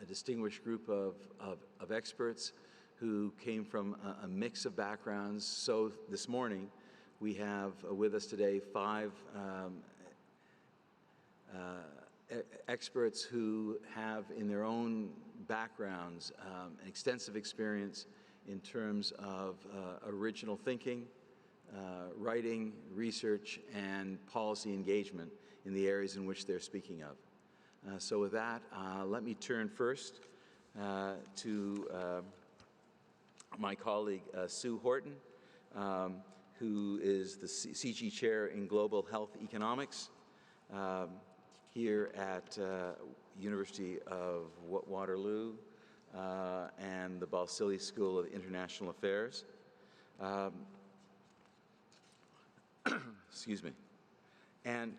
distinguished group of experts who came from a mix of backgrounds. So this morning, we have with us today 5 experts who have in their own backgrounds an extensive experience in terms of original thinking, writing, research, and policy engagement in the areas in which they're speaking of. So with that, let me turn first to my colleague Sue Horton, who is the CIGI Chair in Global Health Economics here at University of Waterloo and the Balsillie School of International Affairs. Excuse me. And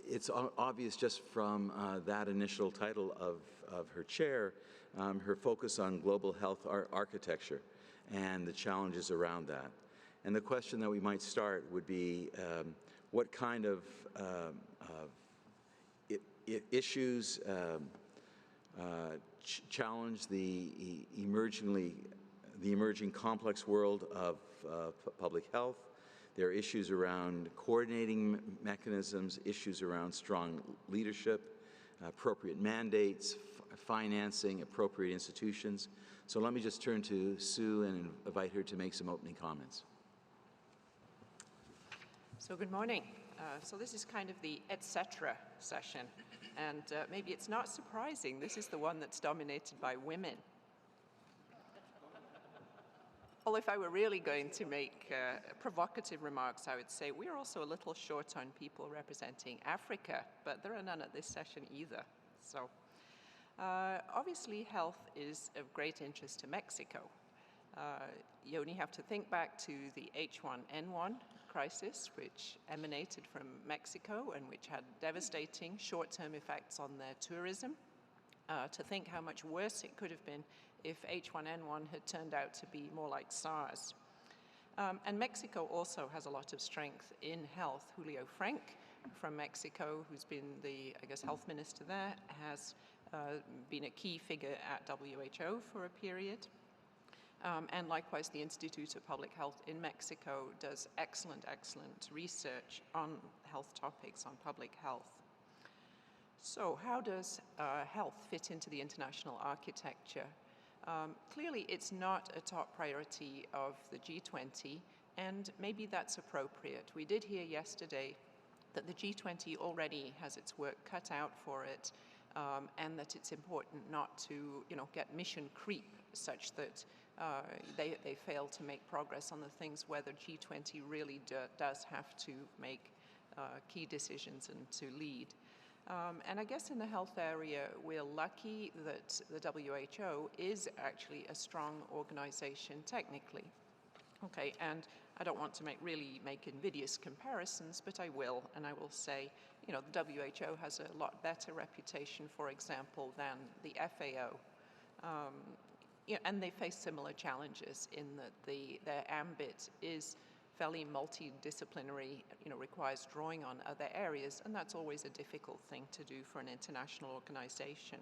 it's obvious just from that initial title of her chair, her focus on global health architecture and the challenges around that. And the question that we might start would be, what kind of issues challenge the emerging complex world of public health? There are issues around coordinating mechanisms, issues around strong leadership, appropriate mandates, financing, appropriate institutions. So let me just turn to Sue and invite her to make some opening comments. So good morning. So this is kind of the etc. session, and maybe it's not surprising, this is the one that's dominated by women. Well, if I were really going to make provocative remarks, I would say we're also a little short on people representing Africa, but there are none at this session either. So obviously health is of great interest to Mexico. You only have to think back to the H1N1 crisis, which emanated from Mexico and which had devastating short-term effects on their tourism, to think how much worse it could have been if H1N1 had turned out to be more like SARS. And Mexico also has a lot of strength in health. Julio Frank from Mexico, who's been the, I guess, health minister there, has been a key figure at WHO for a period. And likewise, the Institute of Public Health in Mexico does excellent research on health topics, on public health. So how does health fit into the international architecture? Clearly, it's not a top priority of the G20, and maybe that's appropriate. We did hear yesterday that the G20 already has its work cut out for it, and that it's important not to, get mission creep such that they fail to make progress on the things where the G20 really does have to make key decisions and to lead. And I guess in the health area, we're lucky that the WHO is actually a strong organization technically. Okay, and I don't want to make invidious comparisons, but I will, and I will say, the WHO has a lot better reputation, for example, than the FAO. And they face similar challenges in that their ambit is fairly multidisciplinary, requires drawing on other areas, and that's always a difficult thing to do for an international organization.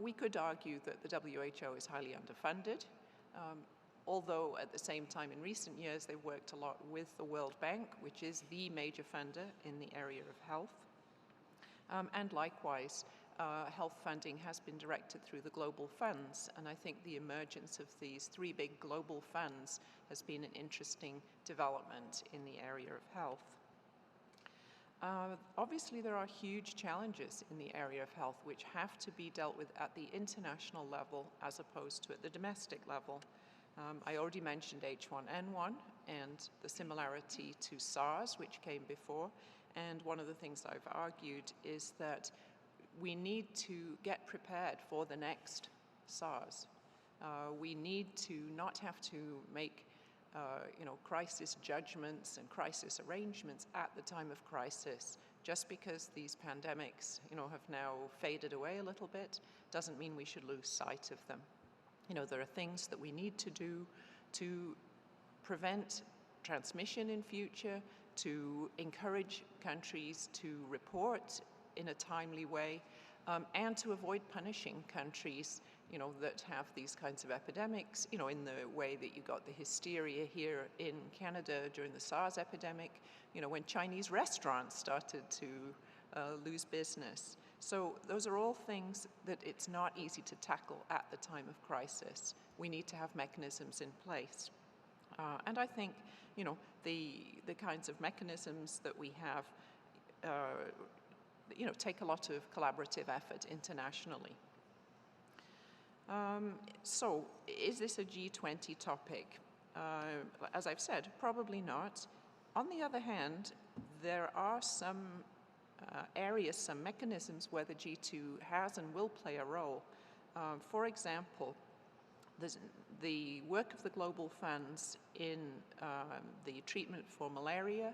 We could argue that the WHO is highly underfunded, although at the same time in recent years they've worked a lot with the World Bank, which is the major funder in the area of health. And likewise, health funding has been directed through the global funds, and I think the emergence of these 3 big global funds has been an interesting development in the area of health. Obviously, there are huge challenges in the area of health which have to be dealt with at the international level as opposed to at the domestic level. I already mentioned H1N1 and the similarity to SARS, which came before, and one of the things I've argued is that we need to get prepared for the next SARS. We need to not have to make crisis judgments and crisis arrangements at the time of crisis. Just because these pandemics, have now faded away a little bit, doesn't mean we should lose sight of them. There are things that we need to do to prevent transmission in future, to encourage countries to report in a timely way, and to avoid punishing countries, that have these kinds of epidemics, in the way that you got the hysteria here in Canada during the SARS epidemic, when Chinese restaurants started to lose business. So those are all things that it's not easy to tackle at the time of crisis. We need to have mechanisms in place. And I think, the kinds of mechanisms that we have, take a lot of collaborative effort internationally. So is this a G20 topic? As I've said, probably not. On the other hand, there are some areas, some mechanisms where the G2 has and will play a role. For example, the work of the global funds in the treatment for malaria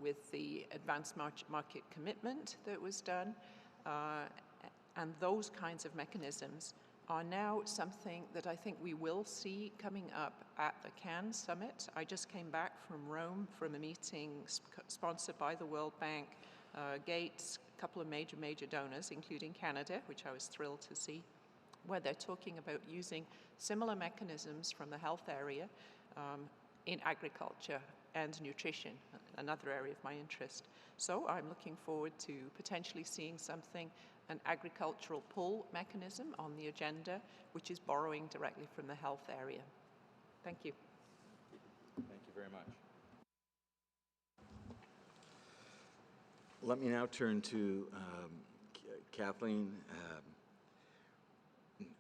with the advanced market commitment that was done, and those kinds of mechanisms are now something that I think we will see coming up at the Cannes Summit. I just came back from Rome from a meeting sponsored by the World Bank, Gates, a couple of major donors, including Canada, which I was thrilled to see, where they're talking about using similar mechanisms from the health area in agriculture and nutrition, another area of my interest. So I'm looking forward to potentially seeing something, an agricultural pull mechanism on the agenda, which is borrowing directly from the health area. Thank you. Thank you very much. Let me now turn to Kathleen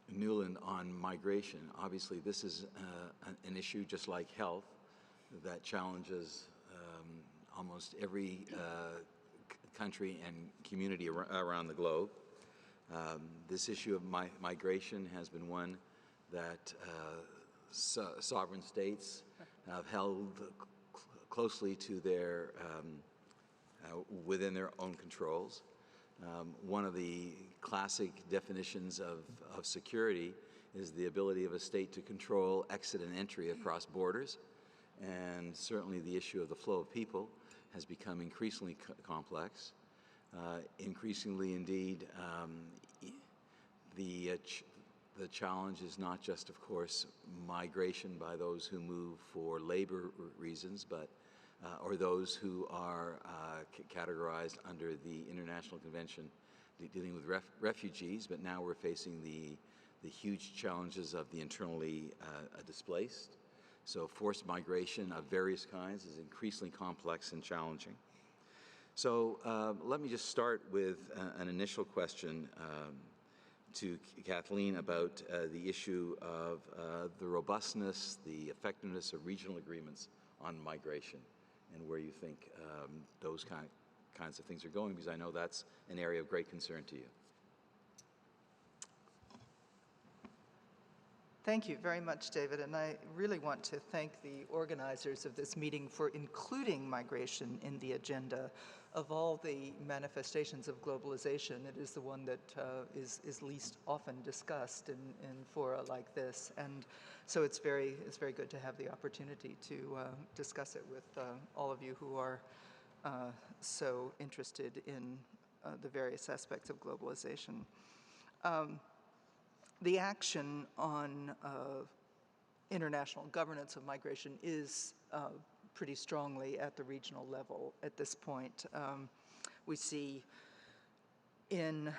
Newland on migration. Obviously, this is an issue, just like health, that challenges almost every country and community around the globe. This issue of migration has been one that sovereign states have held closely to their within their own controls. One of the classic definitions of security is the ability of a state to control exit and entry across borders, and certainly the issue of the flow of people has become increasingly complex. Increasingly, indeed, the challenge is not just, of course, migration by those who move for labor reasons, but or those who are categorized under the International Convention dealing with refugees, but now we're facing the huge challenges of the internally displaced. So forced migration of various kinds is increasingly complex and challenging. So let me just start with an initial question to Kathleen about the issue of the robustness, the effectiveness of regional agreements on migration, and where you think those kinds of things are going, because I know that's an area of great concern to you. Thank you very much, David, and I really want to thank the organizers of this meeting for including migration in the agenda. Of all the manifestations of globalization, it is the one that is least often discussed in fora like this, and so it's very good to have the opportunity to discuss it with all of you who are so interested in the various aspects of globalization. The action on international governance of migration is pretty strongly at the regional level at this point. We see in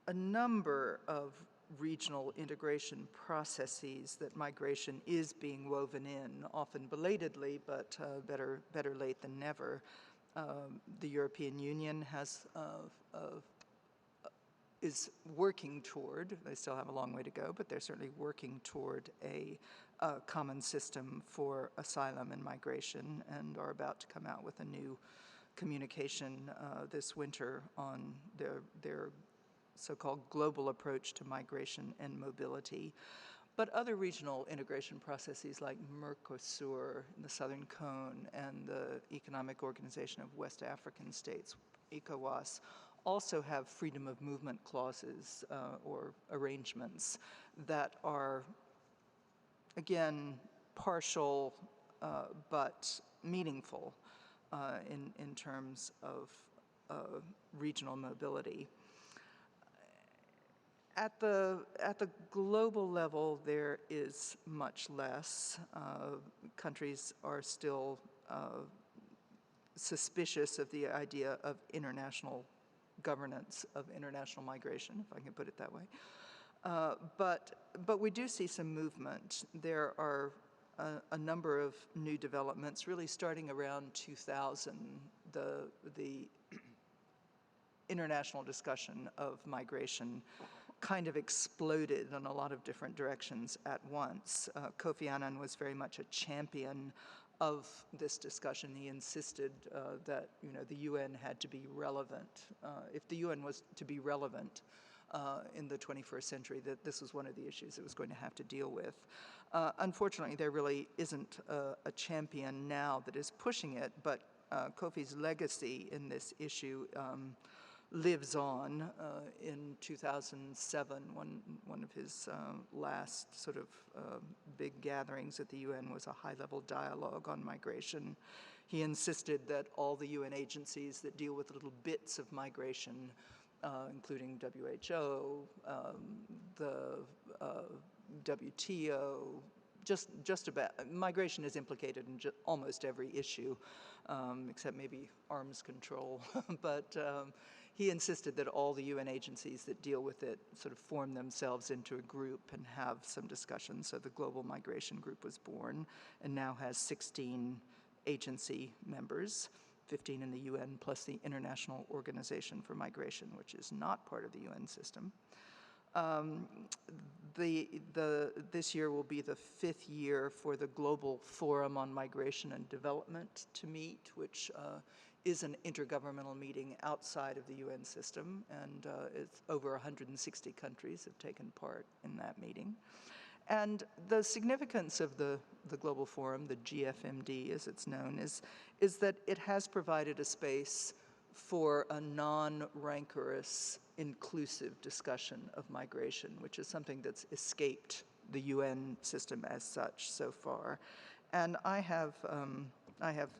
a number of regional integration processes that migration is being woven in, often belatedly, but better late than never. The European Union is working toward, they still have a long way to go, but they're certainly working toward a common system for asylum and migration, and are about to come out with a new communication this winter on their so-called global approach to migration and mobility. But other regional integration processes like Mercosur, the Southern Cone, and the Economic Organization of West African States, ECOWAS, also have freedom of movement clauses or arrangements that are, again, partial but meaningful in terms of regional mobility. At the global level, there is much less. Countries are still suspicious of the idea of international governance of international migration, if I can put it that way. But we do see some movement. There are a number of new developments, really starting around 2000. The international discussion of migration kind of exploded in a lot of different directions at once. Kofi Annan was very much a champion of this discussion. He insisted that the UN had to be relevant. If the UN was to be relevant in the 21st century, that this was one of the issues it was going to have to deal with. Unfortunately, there really isn't a champion now that is pushing it, but Kofi's legacy in this issue lives on. In 2007, one of his last sort of big gatherings at the UN was a high-level dialogue on migration. He insisted that all the UN agencies that deal with little bits of migration, including WHO, the WTO, just about, migration is implicated in almost every issue, except maybe arms control, but he insisted that all the UN agencies that deal with it sort of form themselves into a group and have some discussion. So the Global Migration Group was born and now has 16 agency members, 15 in the UN, plus the International Organization for Migration, which is not part of the UN system. This year will be the 5th year for the Global Forum on Migration and Development to meet, which is an intergovernmental meeting outside of the UN system, and it's over 160 countries have taken part in that meeting. And the significance of the Global Forum, the GFMD as it's known, is that it has provided a space for a non-rancorous, inclusive discussion of migration, which is something that's escaped the UN system as such so far. And I have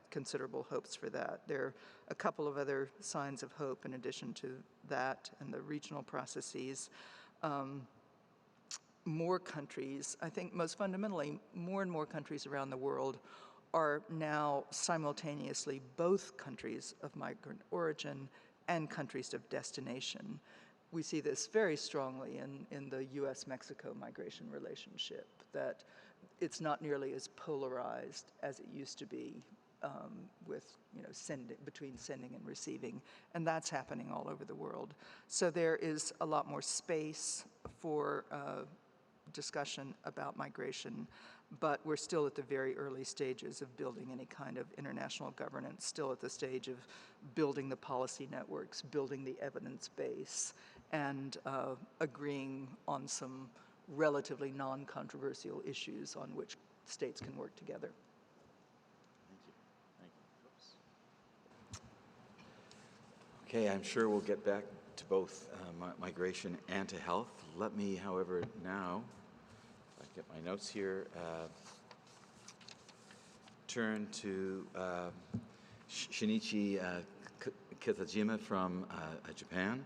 considerable hopes for that. There are a couple of other signs of hope in addition to that and the regional processes. More countries, I think most fundamentally, more and more countries around the world are now simultaneously both countries of migrant origin and countries of destination. We see this very strongly in the US-Mexico migration relationship, that it's not nearly as polarized as it used to be with between sending and receiving, and that's happening all over the world. So there is a lot more space for discussion about migration, but we're still at the very early stages of building any kind of international governance, still at the stage of building the policy networks, building the evidence base, and agreeing on some relatively non-controversial issues on which states can work together. Thank you. Okay, I'm sure we'll get back to both migration and to health. Let me, however, now, if I get my notes here, turn to Shinichi Kitajima from Japan,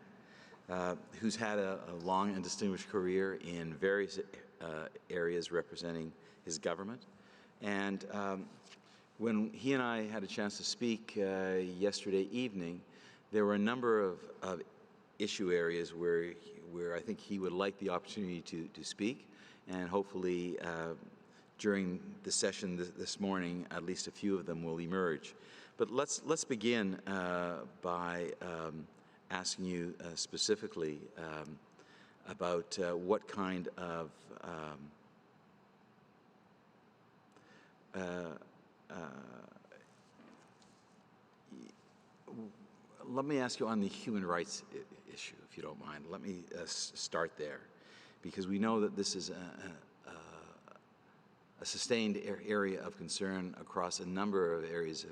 who's had a long and distinguished career in various areas representing his government. And when he and I had a chance to speak yesterday evening, there were a number of issue areas where I think he would like the opportunity to speak, and hopefully during the session this morning, at least a few of them will emerge. But let's begin by asking you specifically about what kind of let me ask you on the human rights issue, if you don't mind. Let me start there, because we know that this is a sustained area of concern across a number of areas of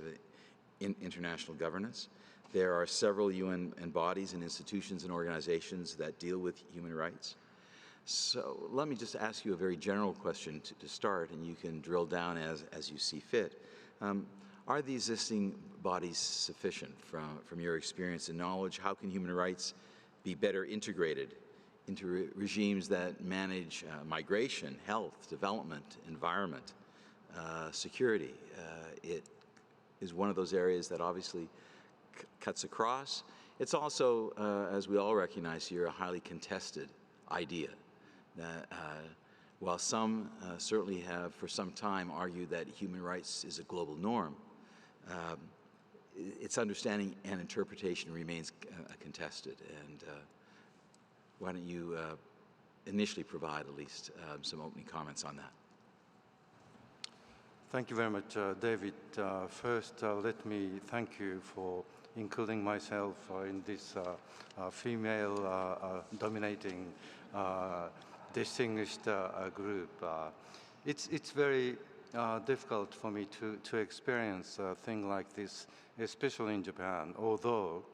international governance. There are several UN bodies and institutions and organizations that deal with human rights. So let me just ask you a very general question to start, and you can drill down as you see fit. Are the existing bodies sufficient from your experience and knowledge? How can human rights be better integrated into regimes that manage migration, health, development, environment, security? It is one of those areas that obviously cuts across. It's also, as we all recognize here, a highly contested idea. That while some certainly have for some time argued that human rights is a global norm, its understanding and interpretation remains contested. And why don't you initially provide at least some opening comments on that? Thank you very much, David. First, let me thank you for including myself in this female-dominating, distinguished group. It's very difficult for me to experience a thing like this, especially in Japan, although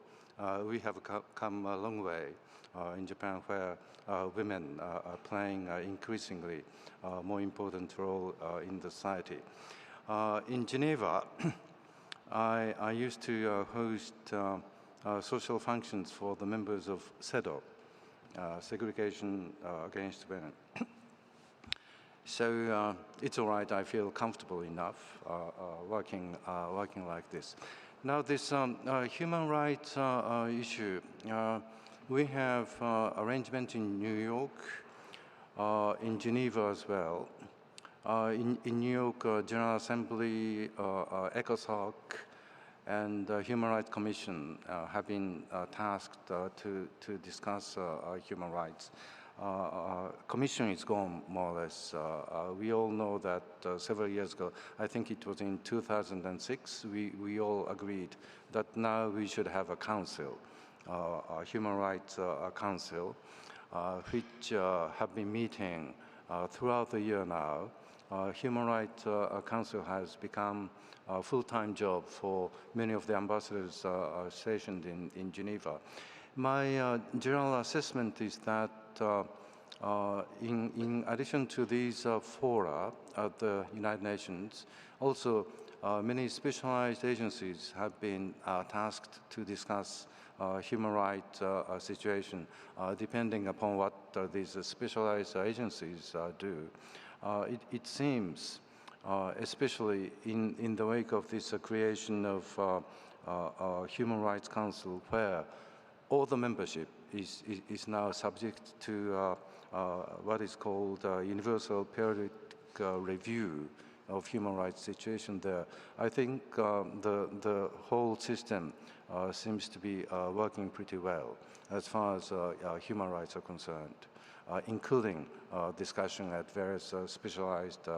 we have come a long way in Japan, where women are playing increasingly more important role in the society. In Geneva, I used to host social functions for the members of CEDAW, Segregation Against Women. So it's all right. I feel comfortable enough working like this. Now, this human rights issue, we have arrangement in New York, in Geneva as well. In New York, General Assembly, ECOSOC, and Human Rights Commission have been tasked to discuss human rights. Commission is gone, more or less. We all know that several years ago, I think it was in 2006, we all agreed that now we should have a council, a human rights council, which have been meeting throughout the year now. Human Rights Council has become a full-time job for many of the ambassadors stationed in Geneva. My general assessment is that in addition to these fora at the United Nations, also many specialized agencies have been tasked to discuss human rights situation, depending upon what these specialized agencies do. It seems, especially in the wake of this creation of Human Rights Council, where all the membership is now subject to what is called Universal Periodic Review of human rights situation there. I think the whole system seems to be working pretty well as far as human rights are concerned, including discussion at various specialized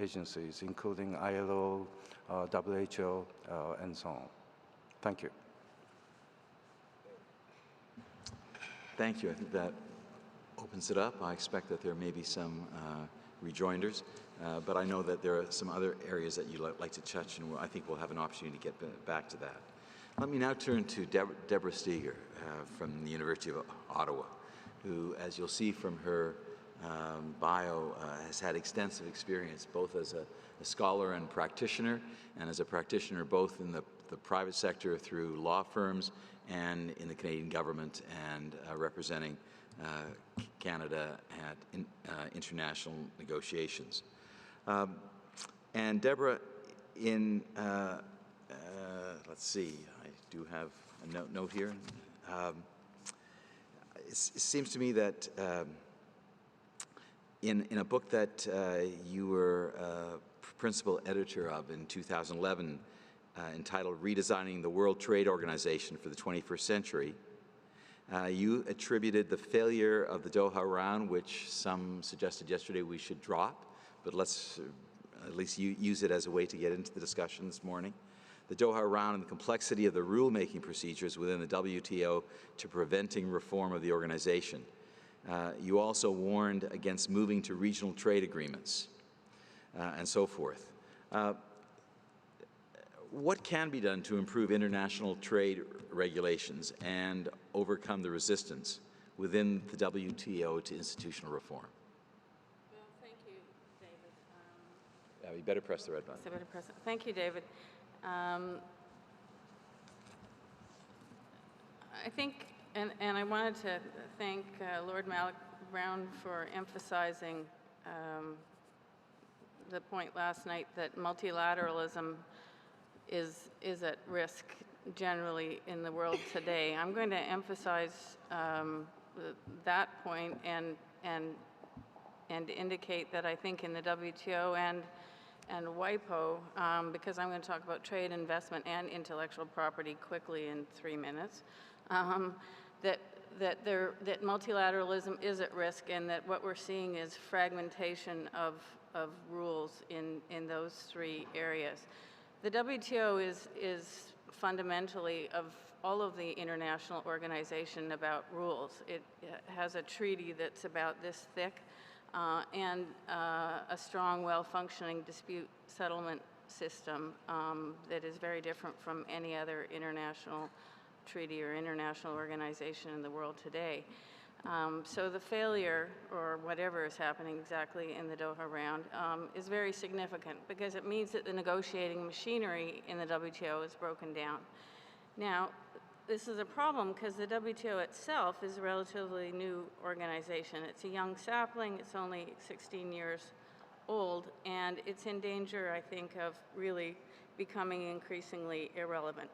agencies, including ILO, WHO, and so on. Thank you. Thank you. I think that opens it up. I expect that there may be some rejoinders, but I know that there are some other areas that you'd like to touch, and I think we'll have an opportunity to get back to that. Let me now turn to Debra Steger from the University of Ottawa, who, as you'll see from her bio, has had extensive experience both as a scholar and practitioner, and as a practitioner both in the private sector through law firms and in the Canadian government, and representing Canada at international negotiations. And Debra, let's see, I do have a note here. It seems to me that in a book that you were principal editor of in 2011, entitled Redesigning the World Trade Organization for the 21st Century, you attributed the failure of the Doha round, which some suggested yesterday we should drop, but let's at least use it as a way to get into the discussion this morning. The Doha round and the complexity of the rulemaking procedures within the WTO to preventing reform of the organization. You also warned against moving to regional trade agreements and so forth. What can be done to improve international trade regulations and overcome the resistance within the WTO to institutional reform? Well, thank you, David. You better press the red button. Thank you, David. I think, and I wanted to thank Lord Malloch-Brown for emphasizing the point last night that multilateralism is at risk generally in the world today. I'm going to emphasize that point and indicate that I think in the WTO and WIPO, because I'm going to talk about trade, investment, and intellectual property quickly in 3 minutes, that multilateralism is at risk, and that what we're seeing is fragmentation of rules in those 3 areas. The WTO is fundamentally, of all of the international organization, about rules. It has a treaty that's about this thick, and a strong, well-functioning dispute settlement system that is very different from any other international treaty or international organization in the world today. So the failure, or whatever is happening exactly in the Doha round, is very significant, because it means that the negotiating machinery in the WTO is broken down. Now, this is a problem because the WTO itself is a relatively new organization. It's a young sapling, it's only 16 years old, and it's in danger, I think, of really becoming increasingly irrelevant.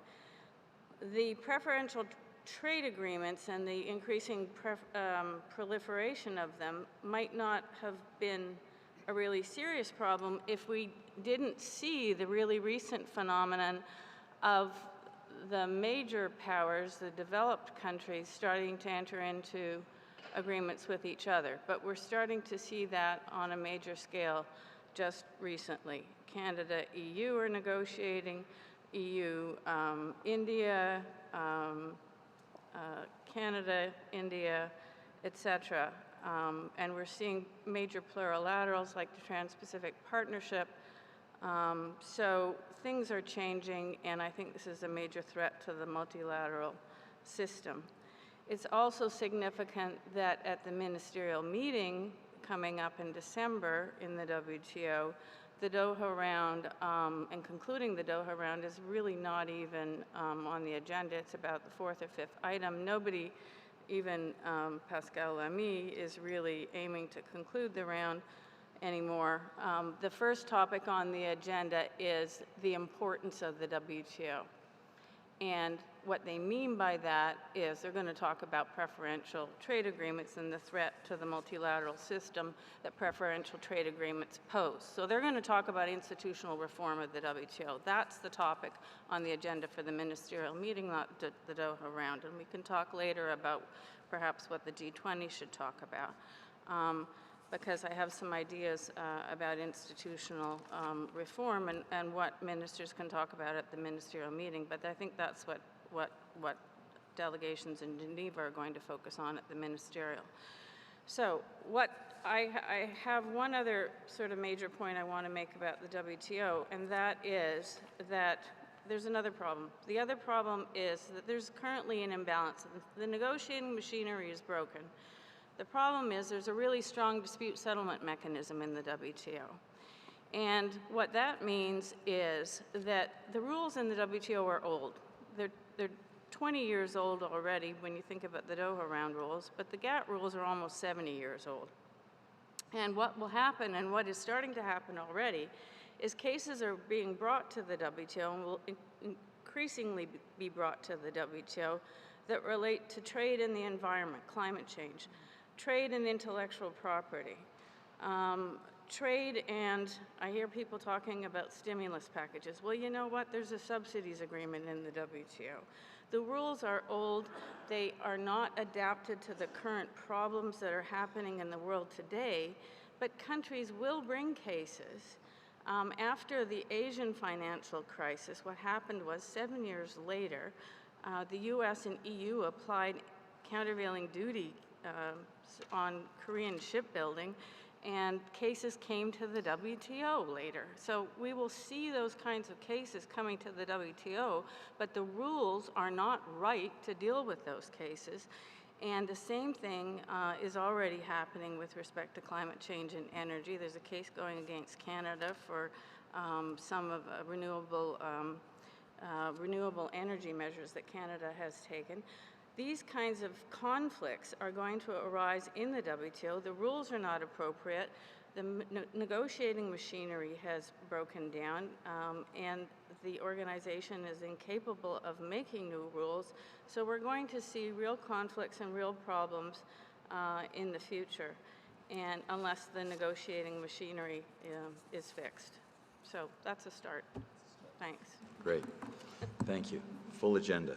The preferential trade agreements and the increasing proliferation of them might not have been a really serious problem if we didn't see the really recent phenomenon of the major powers, the developed countries, starting to enter into agreements with each other. But we're starting to see that on a major scale just recently. Canada, EU are negotiating, EU, India, Canada, India, etc. And we're seeing major plurilaterals like the Trans-Pacific Partnership. So things are changing, and I think this is a major threat to the multilateral system. It's also significant that at the ministerial meeting coming up in December in the WTO, the Doha round and concluding the Doha round is really not even on the agenda. It's about the 4th or 5th item. Nobody, even Pascal Lamy, is really aiming to conclude the round anymore. The first topic on the agenda is the importance of the WTO. And what they mean by that is they're going to talk about preferential trade agreements and the threat to the multilateral system that preferential trade agreements pose. So they're going to talk about institutional reform of the WTO. That's the topic on the agenda for the ministerial meeting, not the Doha round. And we can talk later about perhaps what the G20 should talk about. Because I have some ideas about institutional reform and what ministers can talk about at the ministerial meeting, but I think that's what delegations in Geneva are going to focus on at the ministerial. So I have one other sort of major point I want to make about the WTO, and that is that there's another problem. The other problem is that there's currently an imbalance. The negotiating machinery is broken. The problem is there's a really strong dispute settlement mechanism in the WTO. And what that means is that the rules in the WTO are old. They're 20 years old already when you think about the Doha round rules, but the GATT rules are almost 70 years old. And what will happen, and what is starting to happen already, is cases are being brought to the WTO and will increasingly be brought to the WTO that relate to trade and the environment, climate change, trade and intellectual property, trade, and I hear people talking about stimulus packages. Well, you know what? There's a subsidies agreement in the WTO. The rules are old. They are not adapted to the current problems that are happening in the world today, but countries will bring cases. After the Asian financial crisis, what happened was 7 years later, the US and EU applied countervailing duty on Korean shipbuilding, and cases came to the WTO later. So we will see those kinds of cases coming to the WTO, but the rules are not right to deal with those cases. And the same thing is already happening with respect to climate change and energy. There's a case going against Canada for some of renewable renewable energy measures that Canada has taken. These kinds of conflicts are going to arise in the WTO. The rules are not appropriate. The negotiating machinery has broken down, and the organization is incapable of making new rules. So we're going to see real conflicts and real problems in the future, and unless the negotiating machinery is fixed. So that's a start. Thanks. Great. Thank you. Full agenda.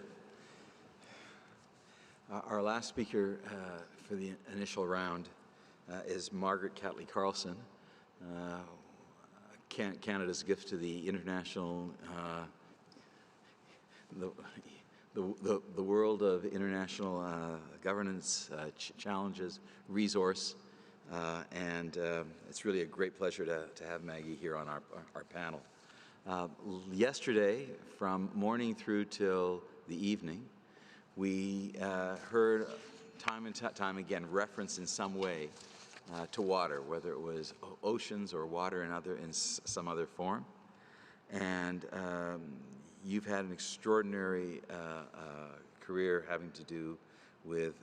Our last speaker for the initial round is Margaret Catley-Carlson, Canada's gift to the international, the world of international governance challenges, resource, and it's really a great pleasure to have Maggie here on our panel. Yesterday, from morning through till the evening, we heard time and time again reference in some way to water, whether it was oceans or water in some other form. And you've had an extraordinary career having to do with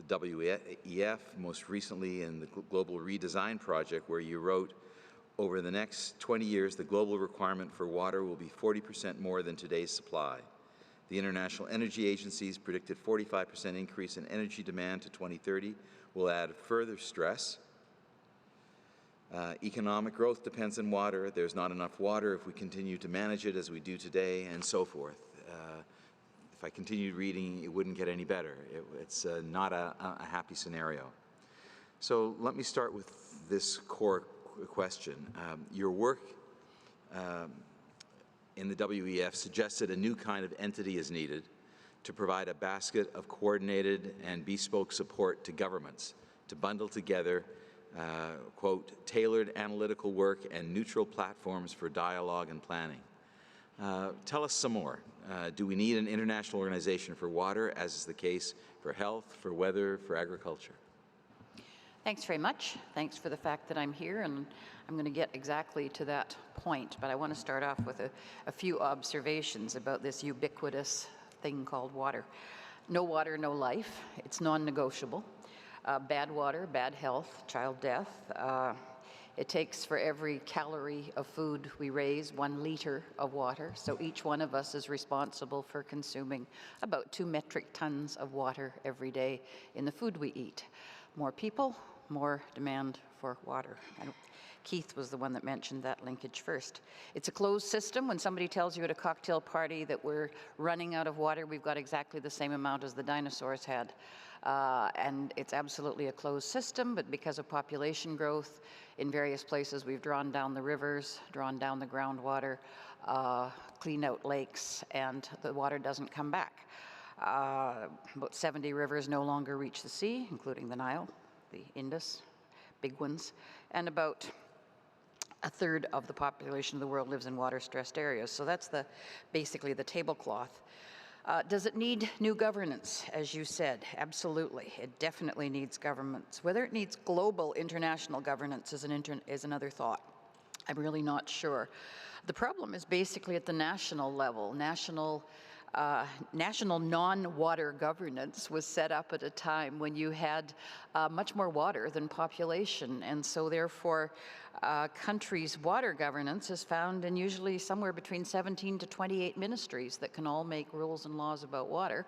the WEF, most recently in the Global Redesign Project, where you wrote, over the next 20 years, the global requirement for water will be 40% more than today's supply. The International Energy Agency's predicted 45% increase in energy demand to 2030 will add further stress. Economic growth depends on water. There's not enough water if we continue to manage it as we do today, and so forth. If I continued reading, it wouldn't get any better. It's not a happy scenario. So let me start with this core question. Your work in the WEF suggested a new kind of entity is needed to provide a basket of coordinated and bespoke support to governments to bundle together, quote, tailored analytical work and neutral platforms for dialogue and planning. Tell us some more. Do we need an international organization for water, as is the case for health, for weather, for agriculture? Thanks very much. Thanks for the fact that I'm here, and I'm going to get exactly to that point, but I want to start off with a few observations about this ubiquitous thing called water. No water, no life. It's non-negotiable. Bad water, bad health, child death. It takes for every calorie of food we raise 1 liter of water, so each one of us is responsible for consuming about 2 metric tons of water every day in the food we eat. More people, more demand for water. Keith was the one that mentioned that linkage first. It's a closed system. When somebody tells you at a cocktail party that we're running out of water, we've got exactly the same amount as the dinosaurs had. And it's absolutely a closed system, but because of population growth, in various places we've drawn down the rivers, drawn down the groundwater, cleaned out lakes, and the water doesn't come back. About 70 rivers no longer reach the sea, including the Nile, the Indus, big ones, and about a third of the population of the world lives in water-stressed areas. So that's basically the tablecloth. Does it need new governance, as you said? Absolutely. It definitely needs governance. Whether it needs global international governance is another thought. I'm really not sure. The problem is basically at the national level. National non-water governance was set up at a time when you had much more water than population, and so therefore countries' water governance is found in usually somewhere between 17 to 28 ministries that can all make rules and laws about water.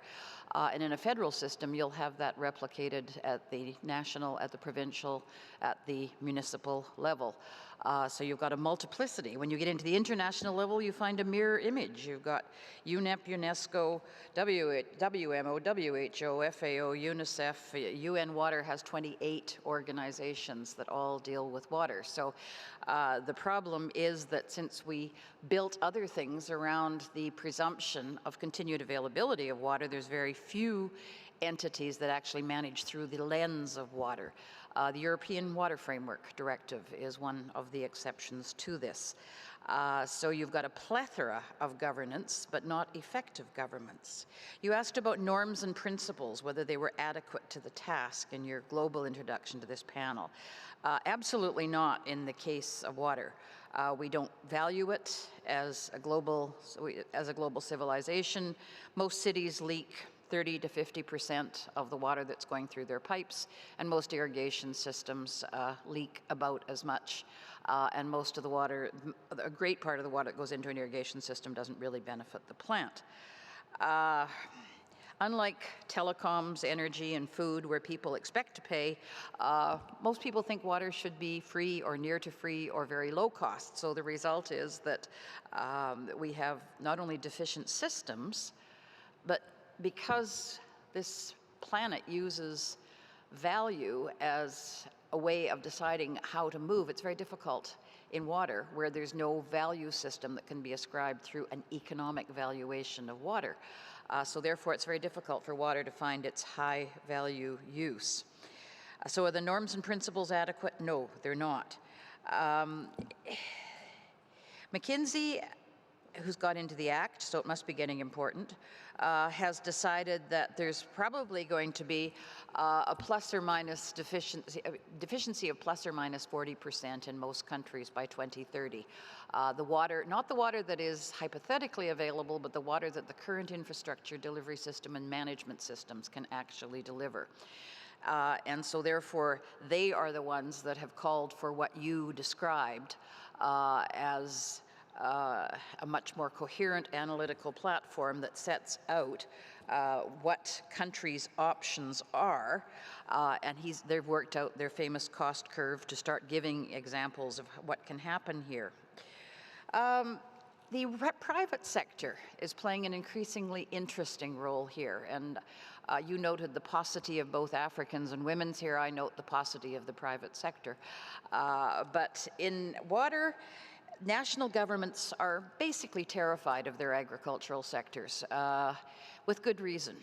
And in a federal system, you'll have that replicated at the national, at the provincial, at the municipal level. So you've got a multiplicity. When you get into the international level, you find a mirror image. You've got UNEP, UNESCO, WMO, WHO, FAO, UNICEF. UN Water has 28 organizations that all deal with water. So the problem is that since we built other things around the presumption of continued availability of water, there's very few entities that actually manage through the lens of water. The European Water Framework Directive is one of the exceptions to this. So you've got a plethora of governance, but not effective governments. You asked about norms and principles, whether they were adequate to the task in your global introduction to this panel. Absolutely not in the case of water. We don't value it as a global civilization. Most cities leak 30 to 50% of the water that's going through their pipes, and most irrigation systems leak about as much. And most of the water, a great part of the water that goes into an irrigation system doesn't really benefit the plant. Unlike telecoms, energy, and food, where people expect to pay, most people think water should be free or near to free or very low cost. So the result is that we have not only deficient systems, but because this planet uses value as a way of deciding how to move, it's very difficult in water, where there's no value system that can be ascribed through an economic valuation of water. So therefore, it's very difficult for water to find its high value use. So are the norms and principles adequate? No, they're not. McKinsey, who's got into the act, so it must be getting important, has decided that there's probably going to be a plus or minus deficiency of plus or minus 40% in most countries by 2030. The water, not the water that is hypothetically available, but the water that the current infrastructure delivery system and management systems can actually deliver. And so therefore, they are the ones that have called for what you described as a much more coherent analytical platform that sets out what countries' options are, and they've worked out their famous cost curve to start giving examples of what can happen here. The private sector is playing an increasingly interesting role here, and you noted the paucity of both Africans and women's here. I note the paucity of the private sector. But in water, national governments are basically terrified of their agricultural sectors, with good reason.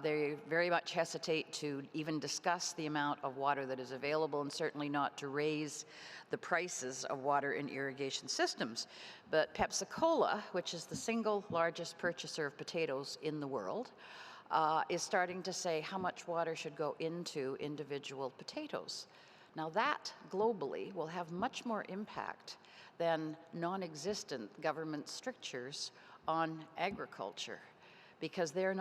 They very much hesitate to even discuss the amount of water that is available, and certainly not to raise the prices of water in irrigation systems. But Pepsi-Cola, which is the single largest purchaser of potatoes in the world, is starting to say how much water should go into individual potatoes. Now that, globally, will have much more impact than non-existent government strictures on agriculture, because they're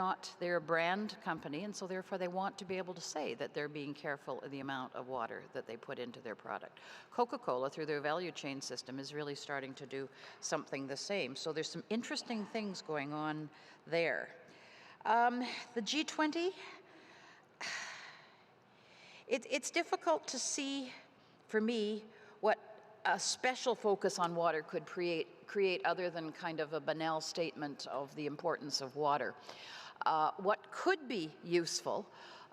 a brand company, and so therefore they want to be able to say that they're being careful of the amount of water that they put into their product. Coca-Cola, through their value chain system, is really starting to do something the same. So there's some interesting things going on there. The G20, it's difficult to see, for me, what a special focus on water could create other than kind of a banal statement of the importance of water. What could be useful,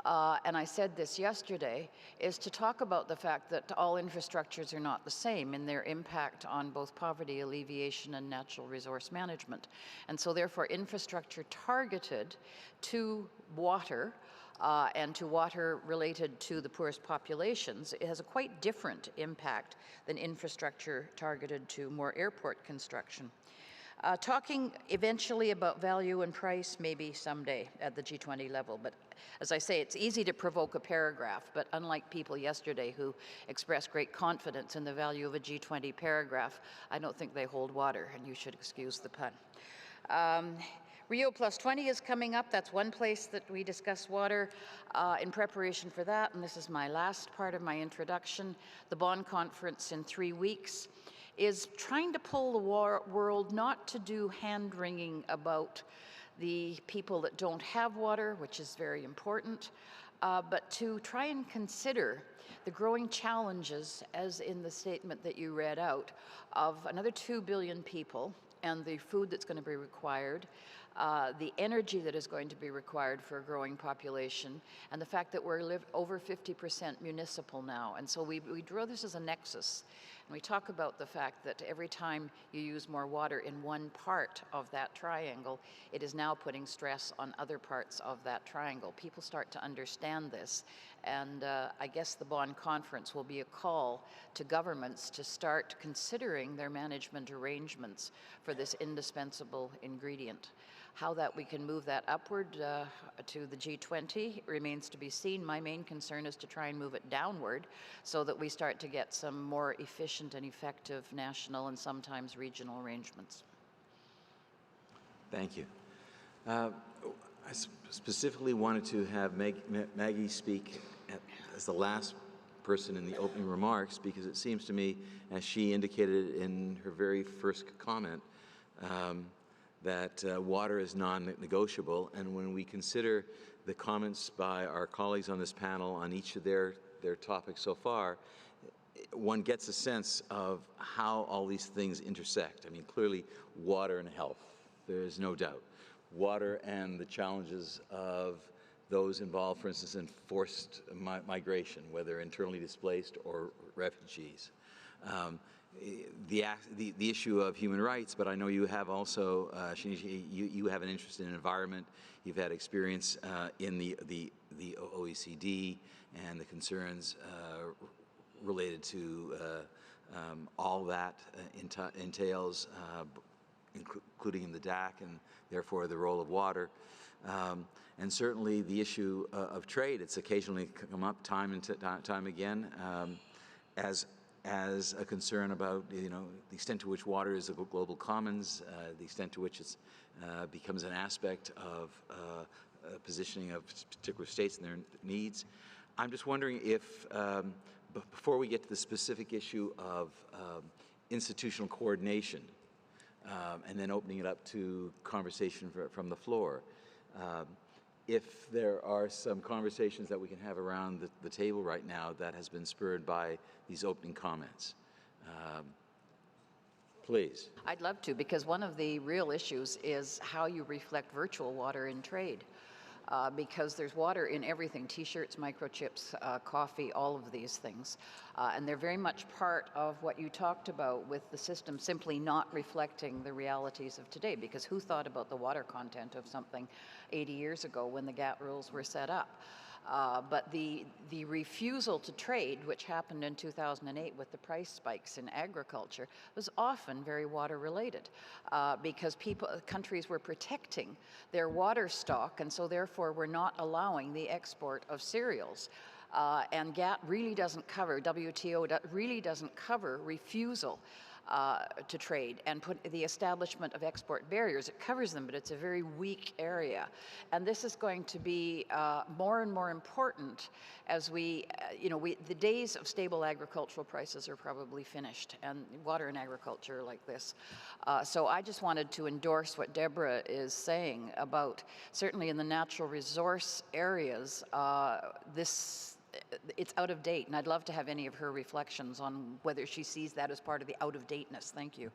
and I said this yesterday, is to talk about the fact that all infrastructures are not the same in their impact on both poverty alleviation and natural resource management. And so therefore infrastructure targeted to water and to water related to the poorest populations, it has a quite different impact than infrastructure targeted to more airport construction. Talking eventually about value and price, maybe someday at the G20 level, but as I say, it's easy to provoke a paragraph, but unlike people yesterday who expressed great confidence in the value of a G20 paragraph, I don't think they hold water, and you should excuse the pun. Rio Plus 20 is coming up. That's one place that we discuss water. In preparation for that, and this is my last part of my introduction, the Bonn Conference in 3 weeks is trying to pull the world not to do hand-wringing about the people that don't have water, which is very important, but to try and consider the growing challenges, as in the statement that you read out, of another 2 billion people and the food that's going to be required, the energy that is going to be required for a growing population, and the fact that we're over 50% municipal now. And so we draw this as a nexus. And we talk about the fact that every time you use more water in one part of that triangle, it is now putting stress on other parts of that triangle. People start to understand this, and I guess the Bonn Conference will be a call to governments to start considering their management arrangements for this indispensable ingredient. How that we can move that upward to the G20 remains to be seen. My main concern is to try and move it downward so that we start to get some more efficient and effective national and sometimes regional arrangements. Thank you. I specifically wanted to have Maggie speak as the last person in the opening remarks, because it seems to me, as she indicated in her very first comment, that water is non-negotiable. And when we consider the comments by our colleagues on this panel on each of their topics so far, one gets a sense of how all these things intersect. I mean, clearly, water and health, there's no doubt. Water and the challenges of those involved, for instance, in forced migration, whether internally displaced or refugees. The issue of human rights, but I know you have also, Shinichi, you have an interest in environment. You've had experience in the OECD and the concerns related to all that entails, including in the DAC and therefore the role of water. And certainly the issue of trade, it's occasionally come up time and time again as a concern about, the extent to which water is a global commons, the extent to which it becomes an aspect of positioning of particular states and their needs. I'm just wondering if, before we get to the specific issue of institutional coordination, and then opening it up to conversation from the floor, if there are some conversations that we can have around the table right now that has been spurred by these opening comments. Please. I'd love to, because one of the real issues is how you reflect virtual water in trade. Because there's water in everything, t-shirts, microchips, coffee, all of these things. And they're very much part of what you talked about with the system simply not reflecting the realities of today, because who thought about the water content of something 80 years ago when the GATT rules were set up? But the refusal to trade, which happened in 2008 with the price spikes in agriculture, was often very water related because countries were protecting their water stock, and so therefore were not allowing the export of cereals. And GATT really doesn't cover, WTO really doesn't cover refusal to trade and put the establishment of export barriers. It covers them, but it's a very weak area. And this is going to be more and more important as the days of stable agricultural prices are probably finished, and water and agriculture are like this. So I just wanted to endorse what Debra is saying about, certainly in the natural resource areas, it's out of date, and I'd love to have any of her reflections on whether she sees that as part of the out-of-dateness. Thank you.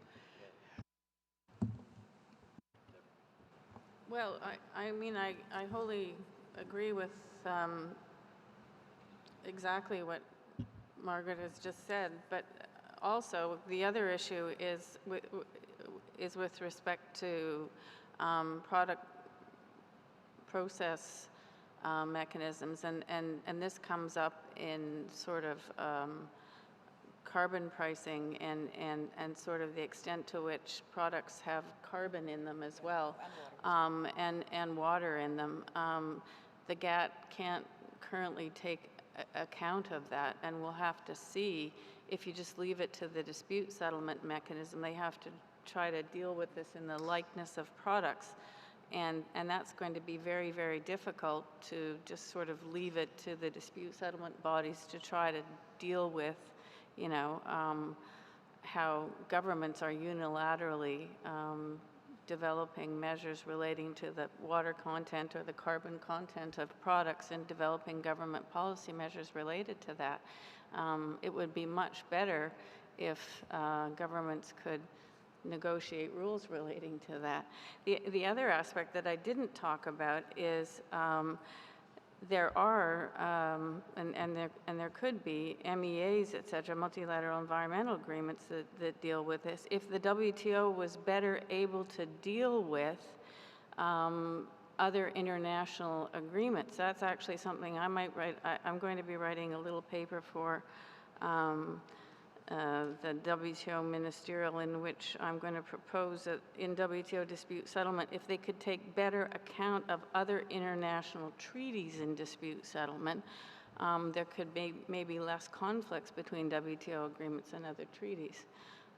Well, I mean, I wholly agree with exactly what Margaret has just said, but also the other issue is with respect to product process mechanisms, and this comes up in sort of carbon pricing and sort of the extent to which products have carbon in them as well, and water in them. The GATT can't currently take account of that, and we'll have to see if you just leave it to the dispute settlement mechanism. They have to try to deal with this in the likeness of products. And that's going to be very, very difficult to just sort of leave it to the dispute settlement bodies to try to deal with, how governments are unilaterally developing measures relating to the water content or the carbon content of products and developing government policy measures related to that. It would be much better if governments could negotiate rules relating to that. The other aspect that I didn't talk about is there are, and there could be MEAs, et cetera, multilateral environmental agreements that deal with this. If the WTO was better able to deal with other international agreements, that's actually something I might write. I'm going to be writing a little paper for the WTO ministerial, in which I'm going to propose that in WTO dispute settlement, if they could take better account of other international treaties in dispute settlement, there could be maybe less conflicts between WTO agreements and other treaties.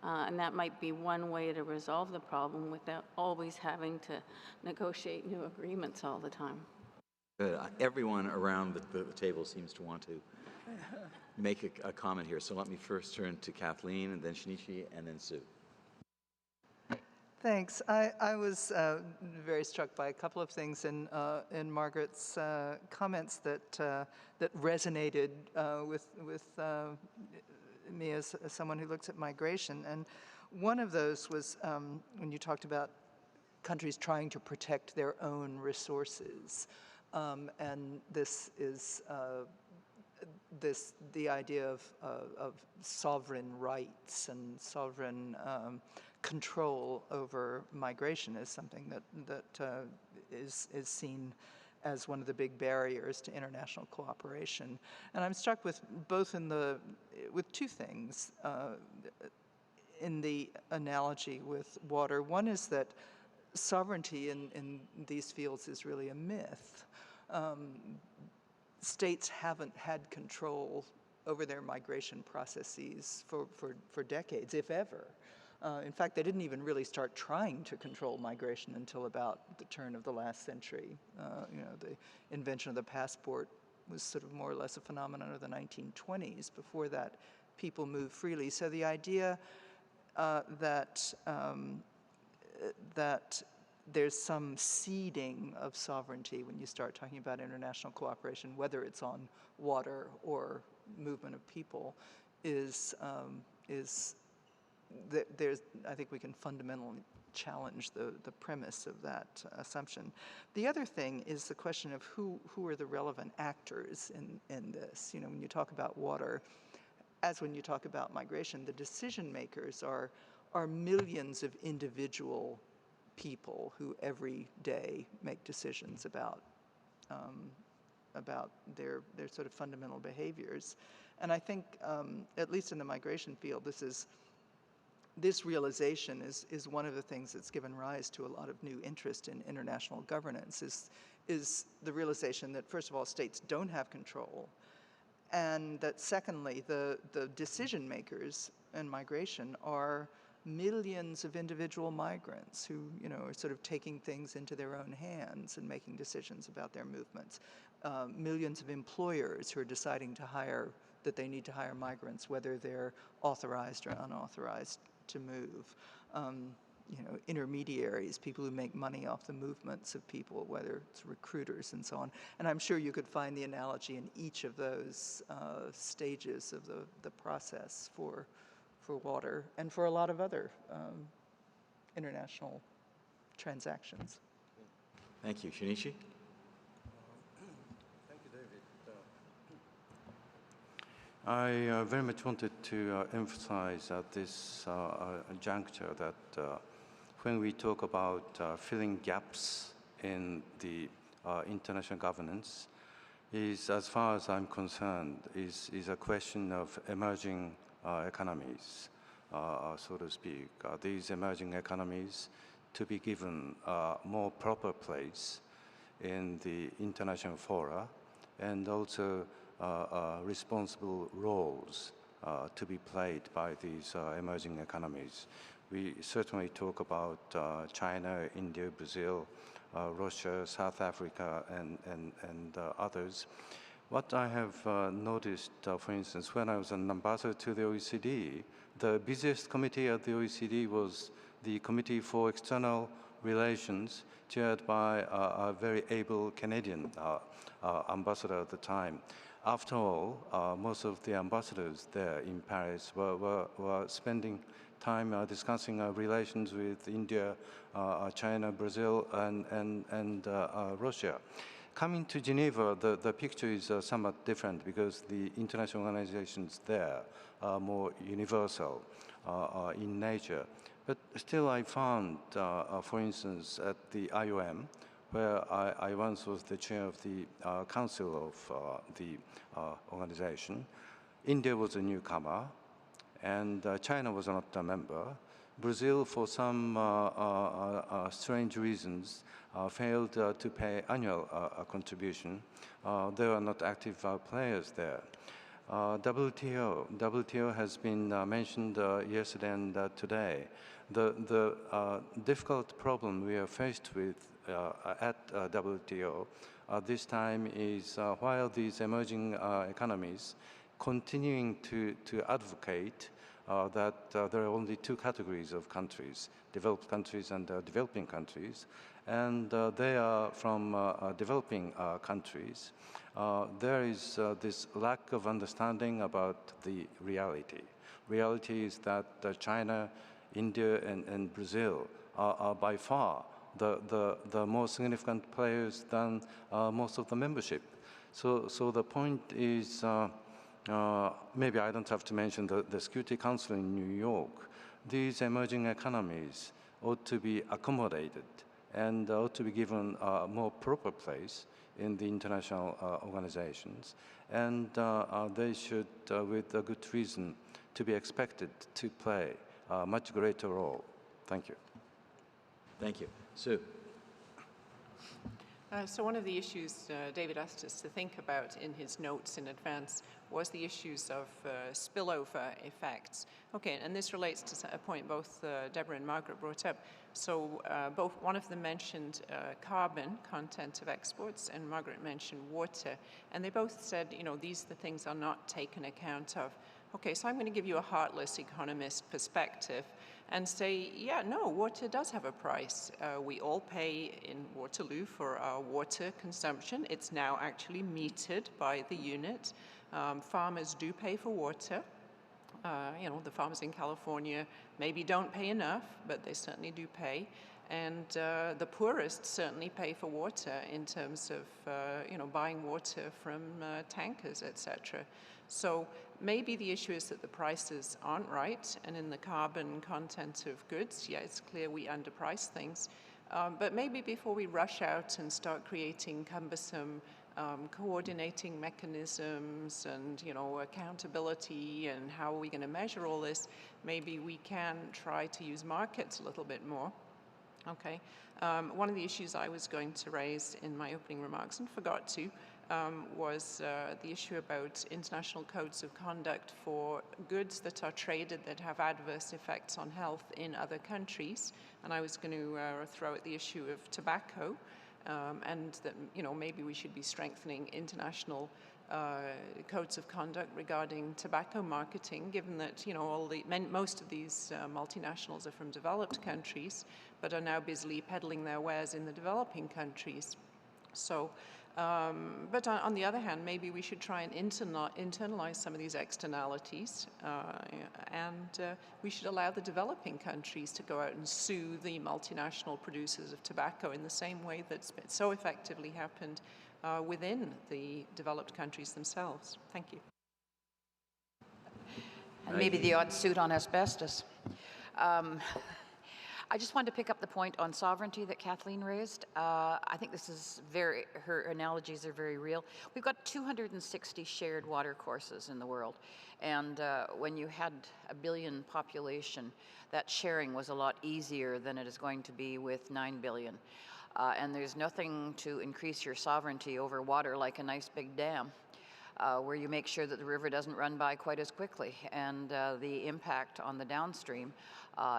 And that might be one way to resolve the problem without always having to negotiate new agreements all the time. Everyone around the table seems to want to make a comment here. So let me first turn to Kathleen, and then Shinichi, and then Sue. Thanks. I was very struck by a couple of things in Margaret's comments that resonated with me as someone who looks at migration. And one of those was when you talked about countries trying to protect their own resources. And this is the idea of sovereign rights and sovereign control over migration is something that is seen as one of the big barriers to international cooperation. And I'm struck with with two things in the analogy with water. One is that sovereignty in these fields is really a myth. States haven't had control over their migration processes for decades, if ever. In fact, they didn't even really start trying to control migration until about the turn of the last century. The invention of the passport was sort of more or less a phenomenon of the 1920s. Before that, people moved freely. So the idea that there's some ceding of sovereignty when you start talking about international cooperation, whether it's on water or movement of people, I think we can fundamentally challenge the premise of that assumption. The other thing is the question of who are the relevant actors in this. When you talk about water, as when you talk about migration, the decision makers are millions of individual people who every day make decisions about their sort of fundamental behaviors. And I think, at least in the migration field, this realization is one of the things that's given rise to a lot of new interest in international governance, is the realization that, first of all, states don't have control, and that secondly, the decision makers in migration are millions of individual migrants who, are sort of taking things into their own hands and making decisions about their movements. Millions of employers who are deciding that they need to hire migrants, whether they're authorized or unauthorized to move. Intermediaries, people who make money off the movements of people, whether it's recruiters and so on. And I'm sure you could find the analogy in each of those stages of the process for water and for a lot of other international transactions. Thank you. Shinichi? Thank you, David. I very much wanted to emphasize at this juncture that when we talk about filling gaps in the international governance, as far as I'm concerned, is a question of emerging economies, so to speak. These emerging economies to be given more proper place in the international fora, and also responsible roles to be played by these emerging economies. We certainly talk about China, India, Brazil, Russia, South Africa, and others. What I have noticed, for instance, when I was an ambassador to the OECD, the busiest committee at the OECD was the Committee for External Relations, chaired by a very able Canadian ambassador at the time. After all, most of the ambassadors there in Paris were spending time discussing relations with India, China, Brazil, and Russia. Coming to Geneva, the picture is somewhat different because the international organizations there are more universal in nature. But still I found, for instance, at the IOM, where I once was the chair of the council of the organization, India was a newcomer, and China was not a member. Brazil, for some strange reasons, failed to pay annual contribution. They are not active players there. WTO has been mentioned yesterday and today. The difficult problem we are faced with at WTO this time is while these emerging economies continuing to advocate that there are only two categories of countries, developed countries and developing countries, and they are from developing countries. There is this lack of understanding about the reality. Reality is that China, India, and Brazil are by far the more significant players than most of the membership. So the point is, maybe I don't have to mention the Security Council in New York. These emerging economies ought to be accommodated and ought to be given a more proper place in the international organizations. And they should, with a good reason, to be expected to play a much greater role. Thank you. Thank you. Sue. So one of the issues David asked us to think about in his notes in advance was the issues of spillover effects. Okay, and this relates to a point both Debra and Margaret brought up. So one of them mentioned carbon content of exports, and Margaret mentioned water. And they both said, you know, these the things are not taken account of. Okay, so I'm going to give you a heartless economist perspective and say, yeah, no, water does have a price. We all pay in Waterloo for our water consumption. It's now actually metered by the unit. Farmers do pay for water. You know, the farmers in California maybe don't pay enough, but they certainly do pay. And the poorest certainly pay for water in terms of, you know, buying water from tankers, etc. So maybe the issue is that the prices aren't right, and in the carbon content of goods, yeah, it's clear we underprice things. But maybe before we rush out and start creating cumbersome coordinating mechanisms and, you know, accountability and how are we going to measure all this, maybe we can try to use markets a little bit more. Okay. One of the issues I was going to raise in my opening remarks and forgot to was the issue about international codes of conduct for goods that are traded that have adverse effects on health in other countries. And I was going to throw out the issue of tobacco and that, you know, maybe we should be strengthening international codes of conduct regarding tobacco marketing, given that, you know, most of these multinationals are from developed countries, but are now busily peddling their wares in the developing countries. So, but on the other hand, maybe we should try and internalize some of these externalities, and we should allow the developing countries to go out and sue the multinational producers of tobacco in the same way that's so effectively happened within the developed countries themselves. Thank you. And maybe the odd suit on asbestos. I just wanted to pick up the point on sovereignty that Kathleen raised. I think this is her analogies are very real. We've got 260 shared water courses in the world. And when you had a billion population, that sharing was a lot easier than it is going to be with 9 billion. And there's nothing to increase your sovereignty over water like a nice big dam, where you make sure that the river doesn't run by quite as quickly. And the impact on the downstream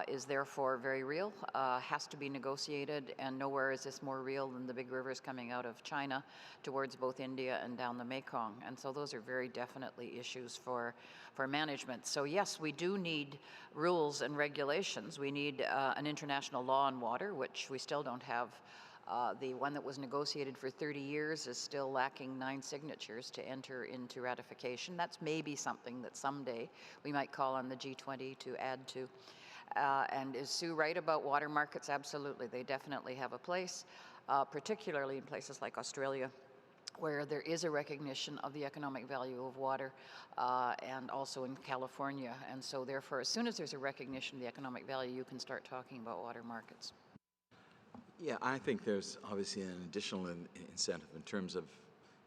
is therefore very real, has to be negotiated, and nowhere is this more real than the big rivers coming out of China towards both India and down the Mekong. And so those are very definitely issues for management. So yes, we do need rules and regulations. We need an international law on water, which we still don't have. The one that was negotiated for 30 years is still lacking 9 signatures to enter into ratification. That's maybe something that someday we might call on the G20 to add to. And is Sue right about water markets? Absolutely, they definitely have a place. particularly in places like Australia, where there is a recognition of the economic value of water, and also in California. And so therefore, as soon as there's a recognition of the economic value, you can start talking about water markets. Yeah, I think there's obviously an additional incentive in terms of,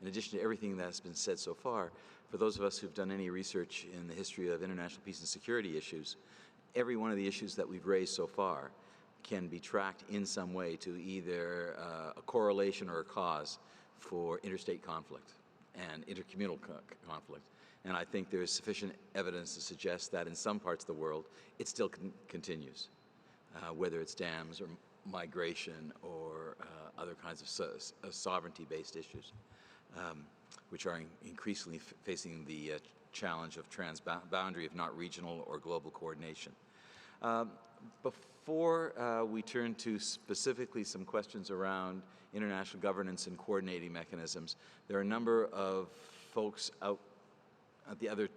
in addition to everything that's been said so far, for those of us who've done any research in the history of international peace and security issues, every one of the issues that we've raised so far can be tracked in some way to either a correlation or a cause for interstate conflict and intercommunal conflict. And I think there is sufficient evidence to suggest that in some parts of the world, it still continues, whether it's dams or migration or other kinds of sovereignty-based issues, which are increasingly facing the challenge of transboundary, if not regional or global coordination. Before we turn to specifically some questions around international governance and coordinating mechanisms, there are a number of folks out at the other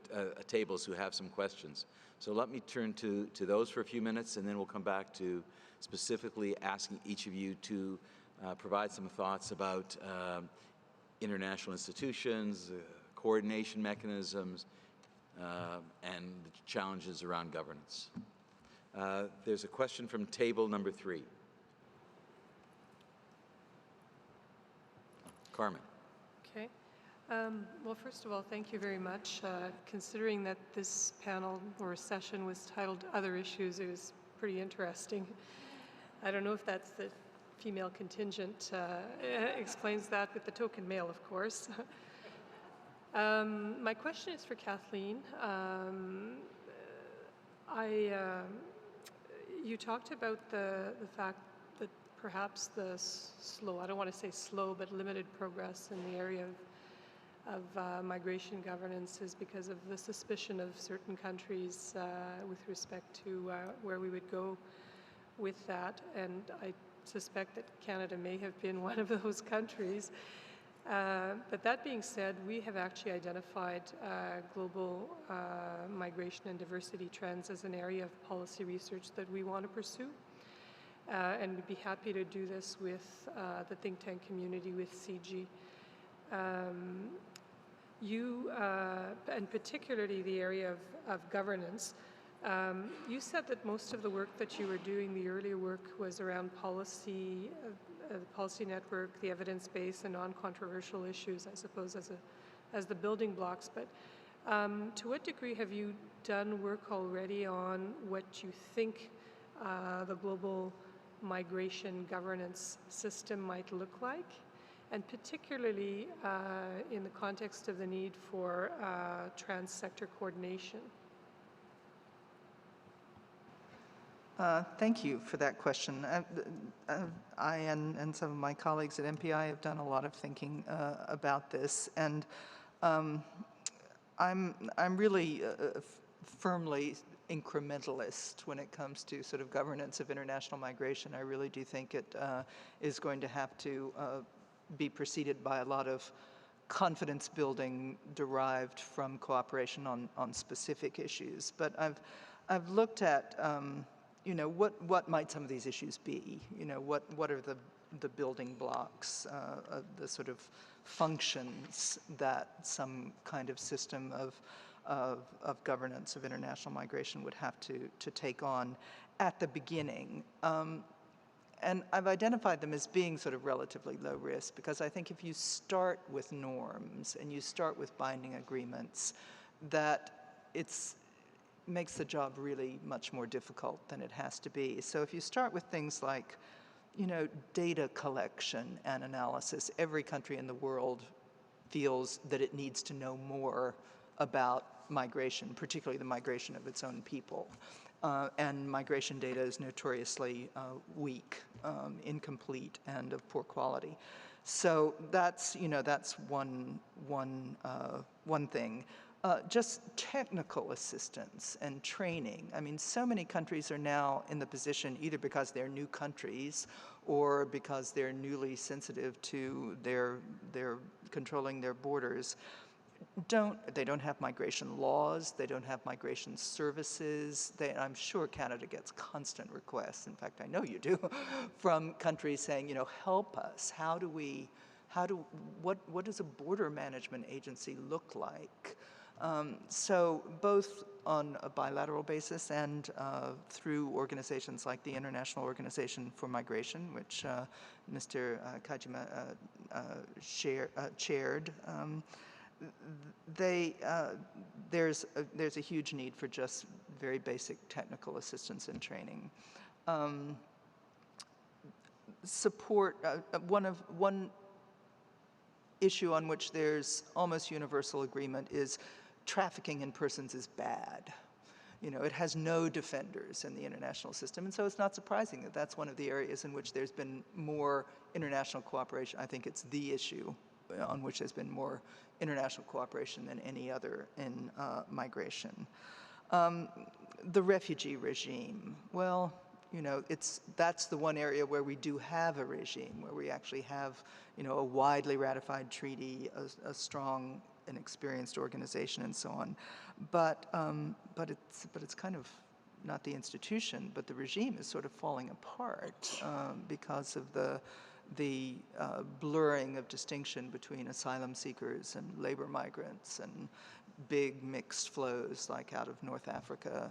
tables who have some questions. So let me turn to those for a few minutes, and then we'll come back to specifically asking each of you to provide some thoughts about international institutions, coordination mechanisms, and the challenges around governance. There's a question from table number 3. Carmen. Okay. Well, first of all, thank you very much. Considering that this panel or session was titled Other Issues, it was pretty interesting. I don't know if that's the female contingent explains that, with the token male, of course. My question is for Kathleen. You talked about the fact that perhaps the slow, I don't want to say slow, but limited progress in the area of migration governance is because of the suspicion of certain countries with respect to where we would go with that. And I suspect that Canada may have been one of those countries. But that being said, we have actually identified global migration and diversity trends as an area of policy research that we want to pursue. And we'd be happy to do this with the think tank community, with CIGI. You, and particularly the area of governance, you said that most of the work that you were doing, the earlier work, was around policy, the policy network, the evidence base, and non-controversial issues, I suppose, as the building blocks. But to what degree have you done work already on what you think the global migration governance system might look like? And particularly in the context of the need for trans-sector coordination? Thank you for that question. I and some of my colleagues at MPI have done a lot of thinking about this, and I'm really firmly incrementalist when it comes to sort of governance of international migration. I really do think it is going to have to be preceded by a lot of confidence building derived from cooperation on specific issues. But I've looked at you know, what might some of these issues be? You know, what are the building blocks, the sort of functions that some kind of system of governance of international migration would have to take on at the beginning. And I've identified them as being sort of relatively low risk, because I think if you start with norms and you start with binding agreements, that makes the job really much more difficult than it has to be. So if you start with things like, you know, data collection and analysis, every country in the world feels that it needs to know more about migration, particularly the migration of its own people. And migration data is notoriously weak, incomplete, and of poor quality. So that's, you know, that's one thing. Just technical assistance and training. I mean, so many countries are now in the position, either because they're new countries or because they're newly sensitive to their controlling their borders, they don't have migration laws, they don't have migration services. I'm sure Canada gets constant requests, in fact I know you do, from countries saying, help us. What does a border management agency look like? So both on a bilateral basis and through organizations like the International Organization for Migration, which Mr. Kitajima chaired, there's a huge need for just very basic technical assistance and training. One issue on which there's almost universal agreement is trafficking in persons is bad. It has no defenders in the international system, and so it's not surprising that that's one of the areas in which there's been more international cooperation. I think it's the issue on which there's been more international cooperation than any other in migration. The refugee regime, well, that's the one area where we do have a regime, where we actually have, a widely ratified treaty, a strong and experienced organization, and so on. But it's kind of not the institution, but the regime is sort of falling apart because of the blurring of distinction between asylum seekers and labor migrants and big mixed flows like out of North Africa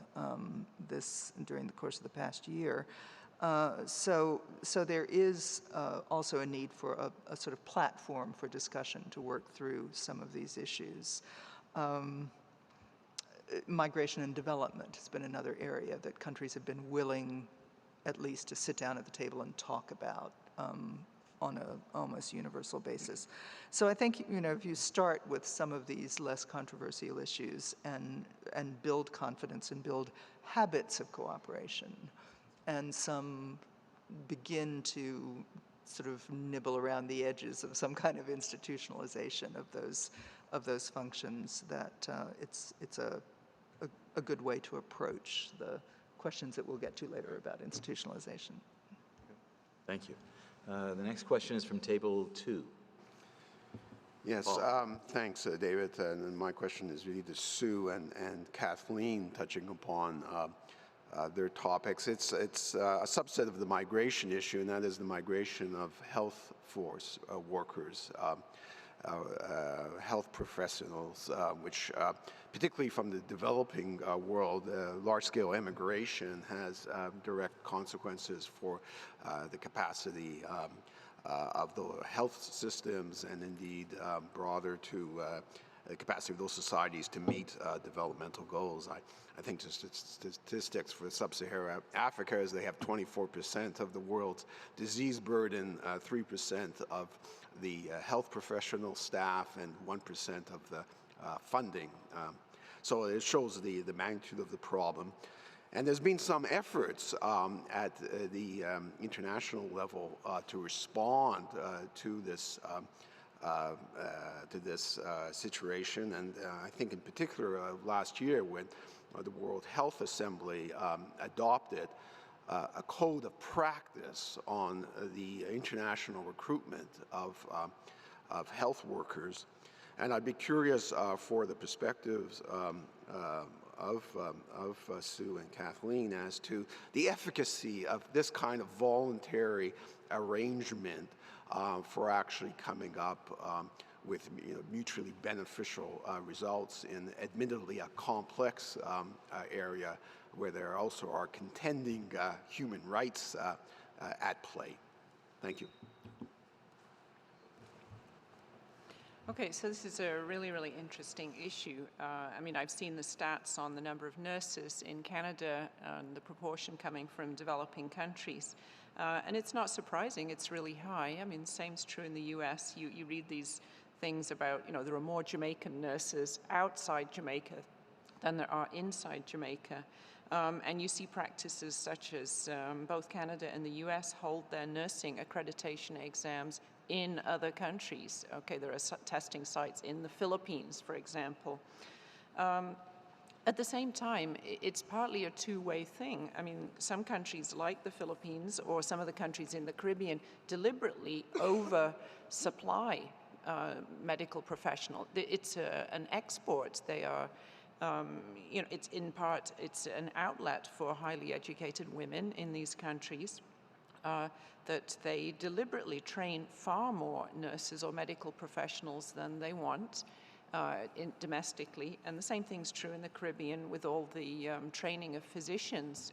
during the course of the past year. So there is also a need for a sort of platform for discussion to work through some of these issues. Migration and development has been another area that countries have been willing at least to sit down at the table and talk about on an almost universal basis. So I think, if you start with some of these less controversial issues and build confidence and build habits of cooperation, and some begin to sort of nibble around the edges of some kind of institutionalization of those functions, that it's a good way to approach the questions that we'll get to later about institutionalization. Thank you. The next question is from table 2. Yes, thanks, David. And my question is really to Sue and Kathleen, touching upon their topics. It's a subset of the migration issue, and that is the migration of health force workers, health professionals, which particularly from the developing world, large-scale immigration has direct consequences for the capacity of the health systems, and indeed broader to the capacity of those societies to meet developmental goals. I think the statistics for sub-Saharan Africa is they have 24% of the world's disease burden, 3% of the health professional staff, and 1% of the funding. So it shows the magnitude of the problem. And there's been some efforts at the international level to respond to this situation. And I think in particular last year, when the World Health Assembly adopted a code of practice on the international recruitment of health workers. And I'd be curious for the perspectives of Sue and Kathleen as to the efficacy of this kind of voluntary arrangement for actually coming up with mutually beneficial results in admittedly a complex area where there also are contending human rights at play. Thank you. Okay, so this is a really, really interesting issue. I mean, I've seen the stats on the number of nurses in Canada and the proportion coming from developing countries. And it's not surprising, it's really high. I mean, same's true in the US. You read these things about, there are more Jamaican nurses outside Jamaica than there are inside Jamaica. And you see practices such as both Canada and the US hold their nursing accreditation exams in other countries. Okay, there are testing sites in the Philippines, for example. At the same time, it's partly a two-way thing. I mean, some countries like the Philippines or some of the countries in the Caribbean deliberately oversupply medical professional. It's an export. They are, it's in part, it's an outlet for highly educated women in these countries. That they deliberately train far more nurses or medical professionals than they want domestically. And the same thing's true in the Caribbean with all the training of physicians.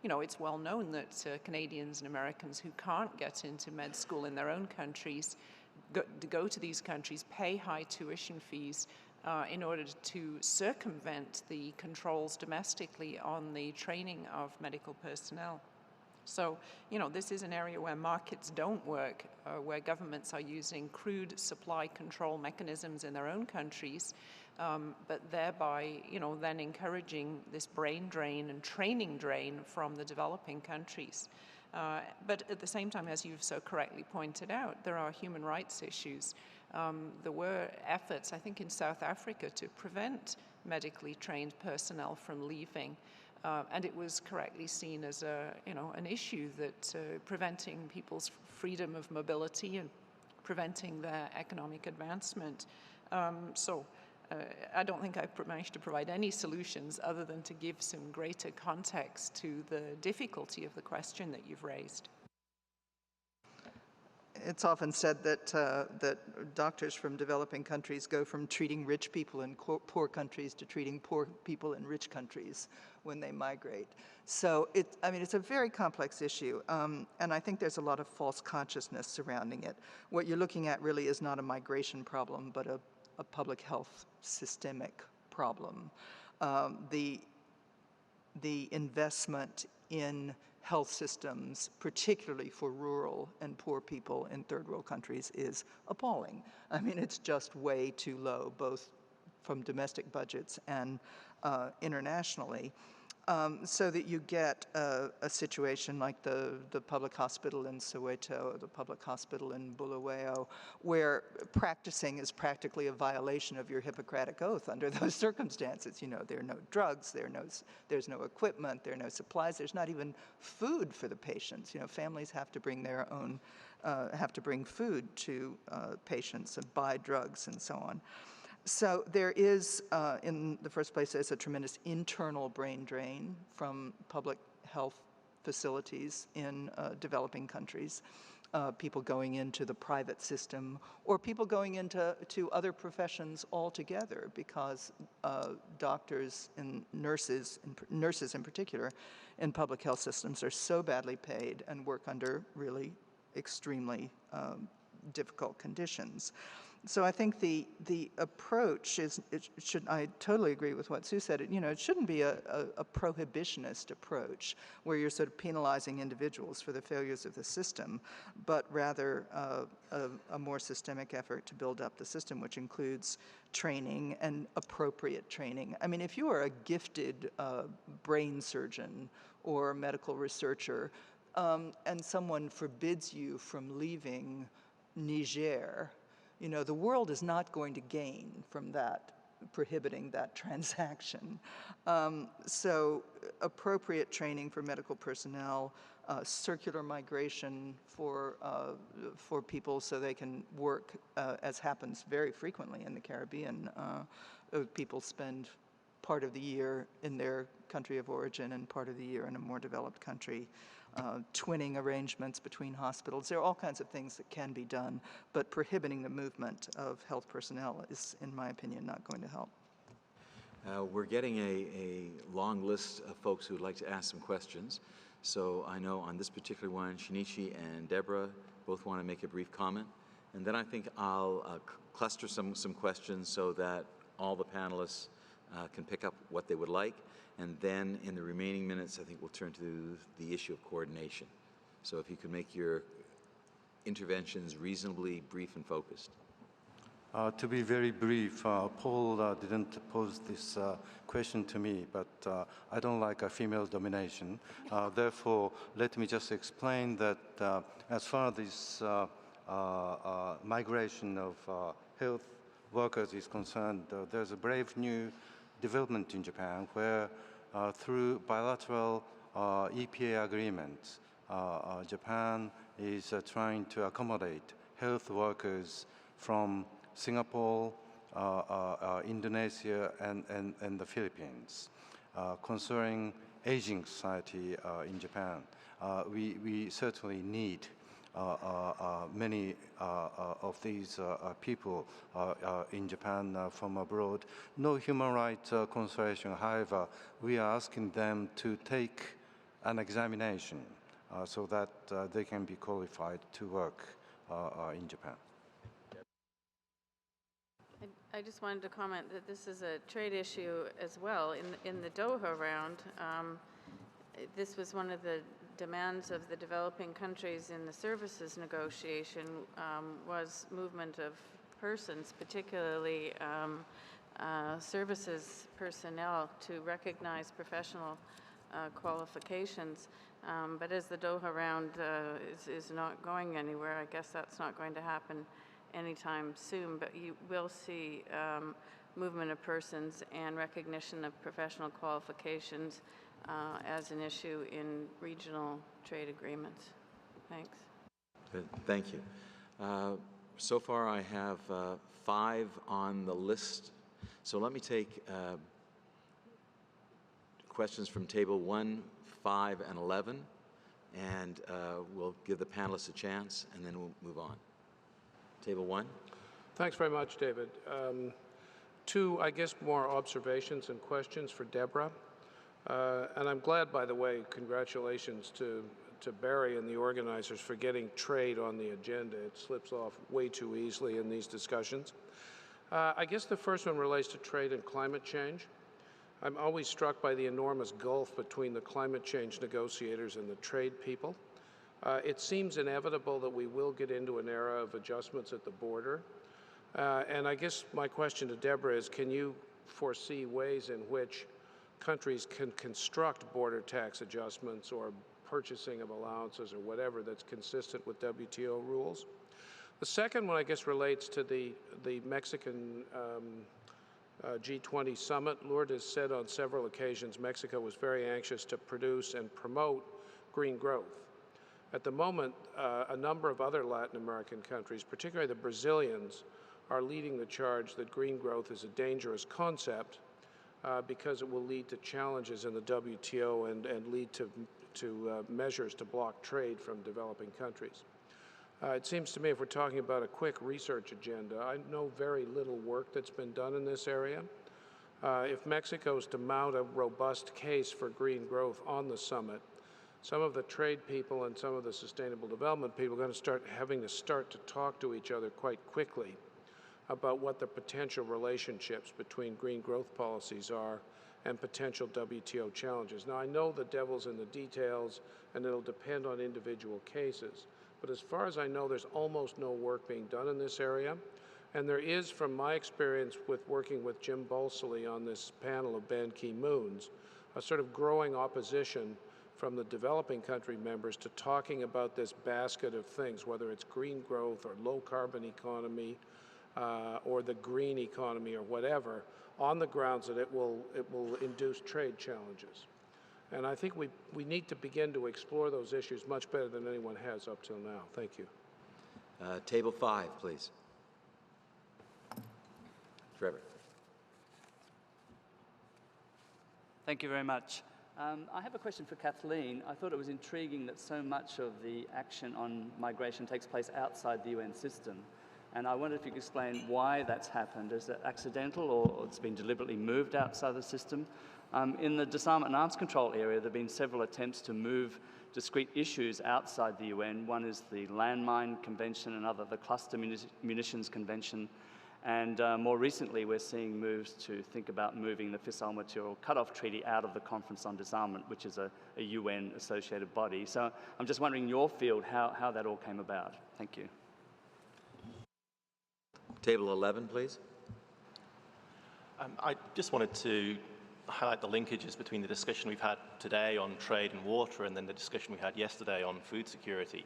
It's well known that Canadians and Americans who can't get into med school in their own countries go to these countries, pay high tuition fees in order to circumvent the controls domestically on the training of medical personnel. So, this is an area where markets don't work, where governments are using crude supply control mechanisms in their own countries, but thereby, then encouraging this brain drain and training drain from the developing countries. But at the same time, as you've so correctly pointed out, there are human rights issues. There were efforts, I think, in South Africa to prevent medically trained personnel from leaving. And it was correctly seen as an issue that preventing people's freedom of mobility and preventing their economic advancement. I don't think I've managed to provide any solutions other than to give some greater context to the difficulty of the question that you've raised. It's often said that doctors from developing countries go from treating rich people in poor countries to treating poor people in rich countries when they migrate. So it's a very complex issue, and I think there's a lot of false consciousness surrounding it. What you're looking at really is not a migration problem, but a public health systemic problem. The investment in health systems, particularly for rural and poor people in third world countries, is appalling. I mean, it's just way too low, both from domestic budgets and internationally. So that you get a situation like the public hospital in Soweto, the public hospital in Bulawayo, where practicing is practically a violation of your Hippocratic Oath under those circumstances. There are no drugs, there's no equipment, there are no supplies, there's not even food for the patients. Families have to bring their own, have to bring food to patients and buy drugs and so on. So there is, in the first place, there's a tremendous internal brain drain from public health facilities in developing countries, people going into the private system, or people going into other professions altogether, because doctors and nurses in particular, in public health systems are so badly paid and work under really extremely difficult conditions. So I think the approach I totally agree with what Sue said. It shouldn't be a prohibitionist approach where you're sort of penalizing individuals for the failures of the system, but rather a more systemic effort to build up the system, which includes training and appropriate training. I mean, if you are a gifted brain surgeon or medical researcher, and someone forbids you from leaving Niger, the world is not going to gain from that, prohibiting that transaction. So appropriate training for medical personnel, circular migration for people so they can work, as happens very frequently in the Caribbean. People spend part of the year in their country of origin and part of the year in a more developed country. Twinning arrangements between hospitals. There are all kinds of things that can be done, but prohibiting the movement of health personnel is, in my opinion, not going to help. We're getting a long list of folks who would like to ask some questions. So I know on this particular one, Shinichi and Debra both want to make a brief comment. And then I think I'll cluster some questions so that all the panelists can pick up what they would like. And then in the remaining minutes, I think we'll turn to the issue of coordination. So if you could make your interventions reasonably brief and focused. To be very brief, Paul didn't pose this question to me, but I don't like a female domination. Therefore, let me just explain that as far as this migration of health workers is concerned, there's a brave new development in Japan where through bilateral EPA agreements, Japan is trying to accommodate health workers from Singapore, Indonesia, and the Philippines. Concerning aging society in Japan, we certainly need many of these people in Japan from abroad. No human rights consideration. However, we are asking them to take an examination so that they can be qualified to work in Japan. I just wanted to comment that this is a trade issue as well. In the Doha round, this was one of the demands of the developing countries in the services negotiation was movement of persons, particularly services personnel, to recognize professional qualifications. But as the Doha round is not going anywhere, I guess that's not going to happen anytime soon, but you will see movement of persons and recognition of professional qualifications as an issue in regional trade agreements. Thanks. Good. Thank you. So far I have 5 on the list. So let me take questions from table 1, 5, and 11, and we'll give the panelists a chance, and then we'll move on. Table 1. Thanks very much, David. 2, I guess, more observations and questions for Debra. And I'm glad, by the way, congratulations to Barry and the organizers for getting trade on the agenda. It slips off way too easily in these discussions. I guess the first one relates to trade and climate change. I'm always struck by the enormous gulf between the climate change negotiators and the trade people. It seems inevitable that we will get into an era of adjustments at the border. And I guess my question to Debra is, can you foresee ways in which countries can construct border tax adjustments or purchasing of allowances or whatever that's consistent with WTO rules? The second one, I guess, relates to the Mexican G20 summit. Lourdes said on several occasions Mexico was very anxious to produce and promote green growth. At the moment, a number of other Latin American countries, particularly the Brazilians, are leading the charge that green growth is a dangerous concept because it will lead to challenges in the WTO and lead to measures to block trade from developing countries. It seems to me, if we're talking about a quick research agenda, I know very little work that's been done in this area. If Mexico is to mount a robust case for green growth on the summit, some of the trade people and some of the sustainable development people are going to having to talk to each other quite quickly about what the potential relationships between green growth policies are and potential WTO challenges. Now, I know the devil's in the details and it'll depend on individual cases, but as far as I know, there's almost no work being done in this area. And there is, from my experience with working with Jim Balsillie on this panel of Ban Ki-moon's, a sort of growing opposition from the developing country members to talking about this basket of things, whether it's green growth or low carbon economy or the green economy or whatever, on the grounds that it will induce trade challenges. And I think we need to begin to explore those issues much better than anyone has up till now. Thank you. Table 5, please. Trevor. Thank you very much. I have a question for Kathleen. I thought it was intriguing that so much of the action on migration takes place outside the UN system. And I wonder if you could explain why that's happened. Is it accidental or it's been deliberately moved outside the system? In the disarmament and arms control area, there have been several attempts to move discrete issues outside the UN. One is the Landmine Convention, another the Cluster Munitions Convention. And more recently, we're seeing moves to think about moving the Fissile Material Cutoff Treaty out of the Conference on Disarmament, which is a UN-associated body. So I'm just wondering, in your field, how that all came about. Thank you. Table 11, please. I just wanted to highlight the linkages between the discussion we've had today on trade and water and then the discussion we had yesterday on food security.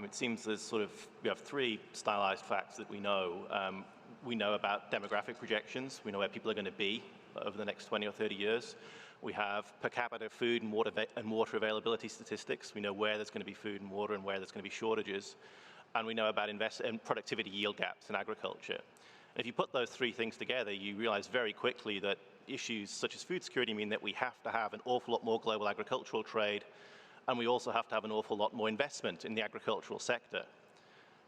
It seems there's we have 3 stylized facts that we know. We know about demographic projections. We know where people are going to be over the next 20 or 30 years. We have per capita food and water availability statistics. We know where there's going to be food and water and where there's going to be shortages. and we know about productivity yield gaps in agriculture. If you put those three things together, you realize very quickly that issues such as food security mean that we have to have an awful lot more global agricultural trade, and we also have to have an awful lot more investment in the agricultural sector.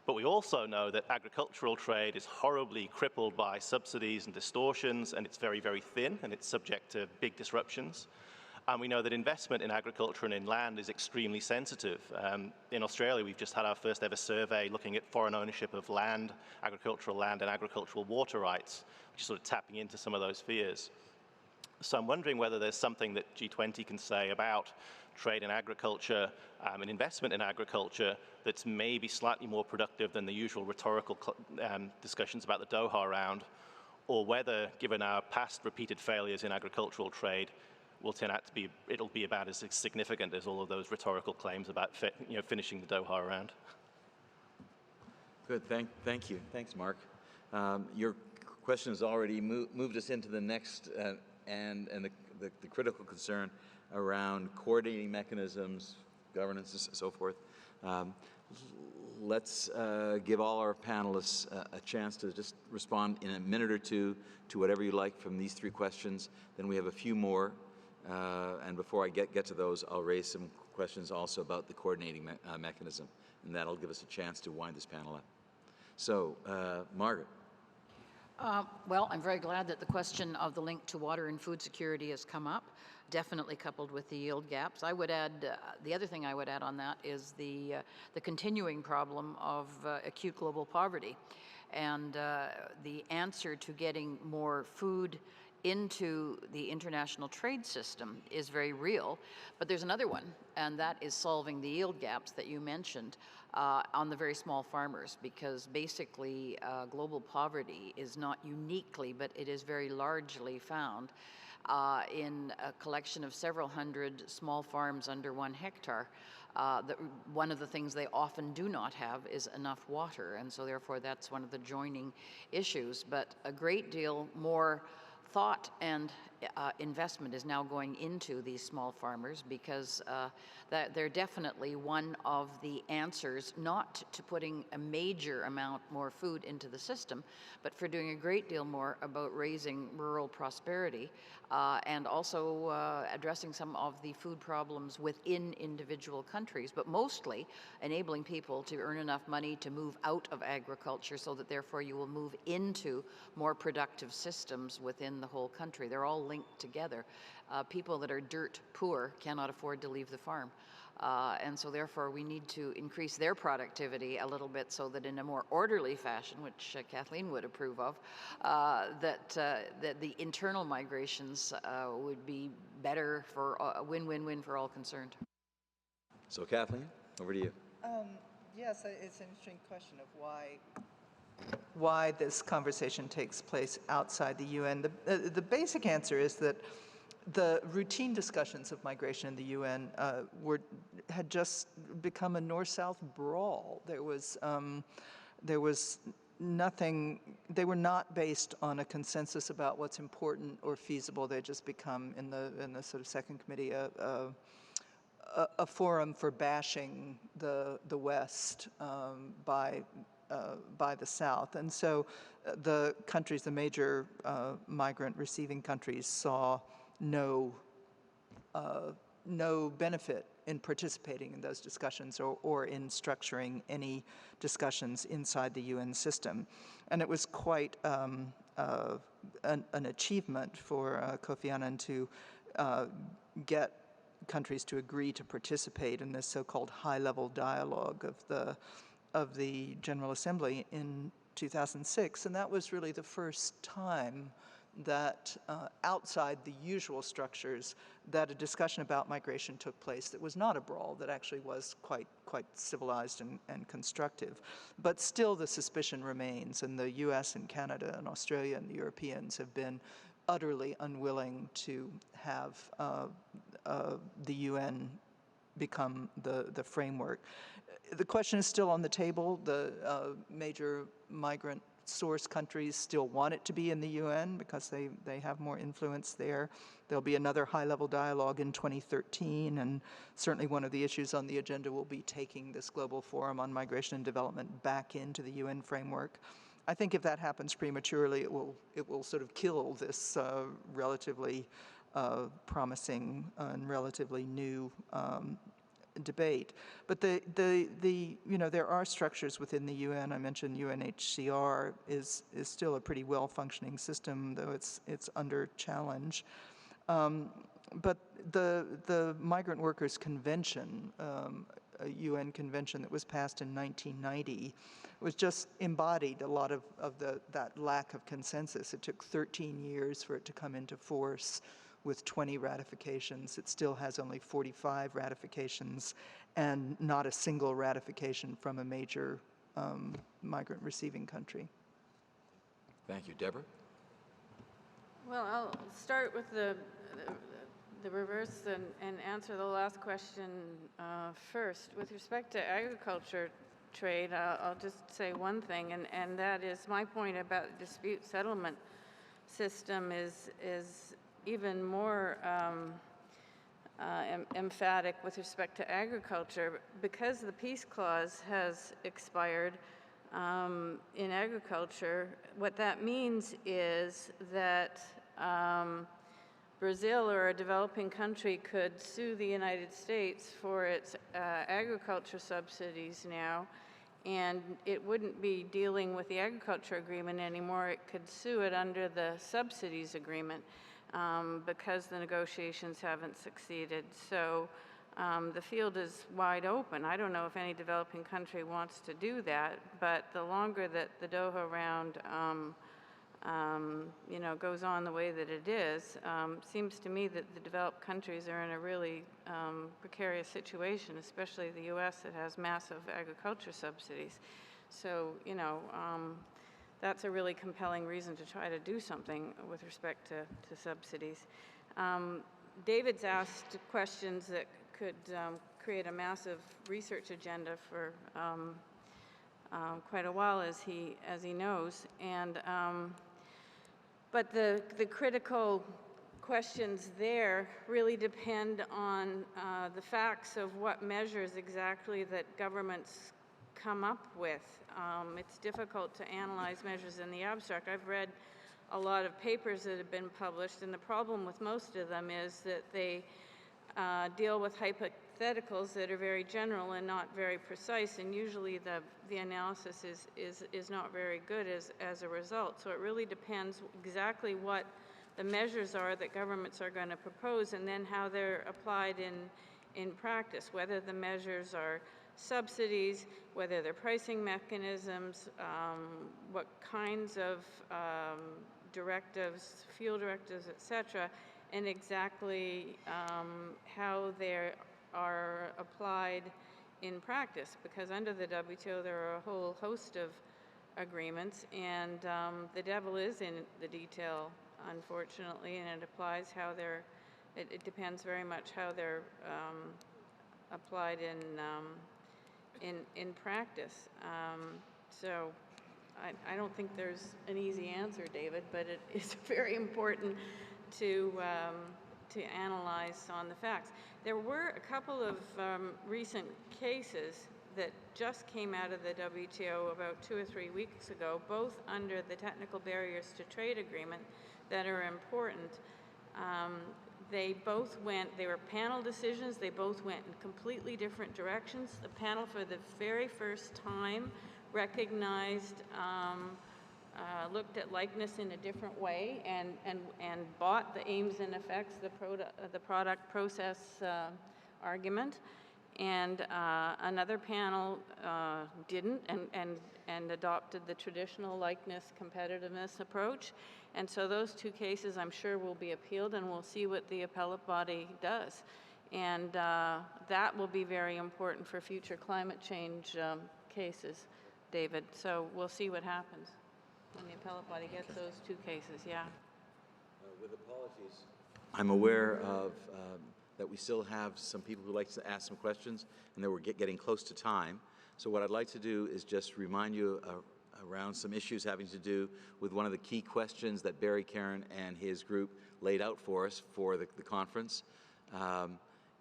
But we also know that agricultural trade is horribly crippled by subsidies and distortions, and it's very, very thin, and it's subject to big disruptions. And we know that investment in agriculture and in land is extremely sensitive. In Australia, we've just had our first ever survey looking at foreign ownership of land, agricultural land, and agricultural water rights, which is sort of tapping into some of those fears. So I'm wondering whether there's something that G20 can say about trade in agriculture and investment in agriculture that's maybe slightly more productive than the usual rhetorical discussions about the Doha round, or whether, given our past repeated failures in agricultural trade, will turn out to be, it'll be about as significant as all of those rhetorical claims about finishing the Doha round. Good, thank you. Thanks, Mark. Your question has already moved us into the next and the critical concern around coordinating mechanisms, governance, and so forth. Let's give all our panelists a chance to just respond in a minute or two to whatever you like from these three questions. Then we have a few more. And before I get to those, I'll raise some questions also about the coordinating mechanism, and that'll give us a chance to wind this panel up. So, Margaret. Well, I'm very glad that the question of the link to water and food security has come up, definitely coupled with the yield gaps. I would add, the other thing I would add on that is the continuing problem of acute global poverty. And the answer to getting more food into the international trade system is very real, but there's another one, and that is solving the yield gaps that you mentioned on the very small farmers, because basically global poverty is not uniquely, but it is very largely found in a collection of several hundred small farms under 1 hectare. One of the things they often do not have is enough water, and so therefore that's one of the joining issues. But a great deal more thought and investment is now going into these small farmers, because they're definitely one of the answers, not to putting a major amount more food into the system, but for doing a great deal more about raising rural prosperity and also addressing some of the food problems within individual countries, but mostly enabling people to earn enough money to move out of agriculture so that therefore you will move into more productive systems within the whole country. They're all linked together. People that are dirt poor cannot afford to leave the farm. And so therefore we need to increase their productivity a little bit so that in a more orderly fashion, which Kathleen would approve of, that the internal migrations would be better for a win-win-win for all concerned. So Kathleen, over to you. Yes, it's an interesting question of why this conversation takes place outside the UN. The basic answer is that the routine discussions of migration in the UN had just become a north-south brawl. There was nothing. They were not based on a consensus about what's important or feasible. They just become in the sort of second committee a forum for bashing the West by the South. And so the countries, the major migrant receiving countries, saw no benefit in participating in those discussions or in structuring any discussions inside the UN system. And it was quite an achievement for Kofi Annan to get countries to agree to participate in this so-called high-level dialogue of the General Assembly in 2006, and that was really the first time that outside the usual structures that a discussion about migration took place that was not a brawl, that actually was quite civilized and constructive. But still the suspicion remains, and the US and Canada and Australia and the Europeans have been utterly unwilling to have the UN become the framework. The question is still on the table. The major migrant source countries still want it to be in the UN because they have more influence there. There'll be another high-level dialogue in 2013, and certainly one of the issues on the agenda will be taking this Global Forum on Migration and Development back into the UN framework. I think if that happens prematurely, it will sort of kill this relatively promising and relatively new debate. But there are structures within the UN. I mentioned UNHCR is still a pretty well-functioning system, though it's under challenge. But the Migrant Workers Convention, a UN convention that was passed in 1990, was just embodied a lot of that lack of consensus. It took 13 years for it to come into force with 20 ratifications. It still has only 45 ratifications and not a single ratification from a major migrant receiving country. Thank you. Debra? Well, I'll start with the reverse and answer the last question first. With respect to agriculture trade, I'll just say one thing, and that is my point about the dispute settlement system is even more emphatic with respect to agriculture. Because the peace clause has expired in agriculture, what that means is that Brazil or a developing country could sue the United States for its agriculture subsidies now, and it wouldn't be dealing with the agriculture agreement anymore. It could sue it under the subsidies agreement because the negotiations haven't succeeded. So the field is wide open. I don't know if any developing country wants to do that, but the longer that the Doha round goes on the way that it is, seems to me that the developed countries are in a really precarious situation, especially the U.S. that has massive agriculture subsidies. So, that's a really compelling reason to try to do something with respect to subsidies. David's asked questions that could create a massive research agenda for quite a while, as he knows, and but the critical questions there really depend on the facts of what measures exactly that governments come up with. It's difficult to analyze measures in the abstract. I've read a lot of papers that have been published, and the problem with most of them is that they deal with hypotheticals that are very general and not very precise, and usually the analysis is not very good as a result. So it really depends exactly what the measures are that governments are going to propose, and then how they're applied in practice, whether the measures are subsidies, whether they're pricing mechanisms, what kinds of directives, fuel directives, etc., and exactly how they are applied in practice. Because under the WTO there are a whole host of agreements, and the devil is in the detail, unfortunately, and it applies how they're, it depends very much how they're applied in practice. So I don't think there's an easy answer, David, but it is very important to analyze on the facts. There were a couple of recent cases that just came out of the WTO about 2 or 3 weeks ago, both under the Technical Barriers to Trade Agreement, that are important. They were panel decisions, they both went in completely different directions. The panel, for the very first time, recognized, looked at likeness in a different way, and bought the aims and effects, the product process argument. And another panel didn't, and adopted the traditional likeness competitiveness approach. And so those 2 cases, I'm sure, will be appealed, and we'll see what the appellate body does. And that will be very important for future climate change cases, David. So we'll see what happens when the appellate body gets those 2 cases, yeah. With apologies, I'm aware of that we still have some people who'd like to ask some questions, and that we're getting close to time. So what I'd like to do is just remind you around some issues having to do with one of the key questions that Barry Caron and his group laid out for us for the conference.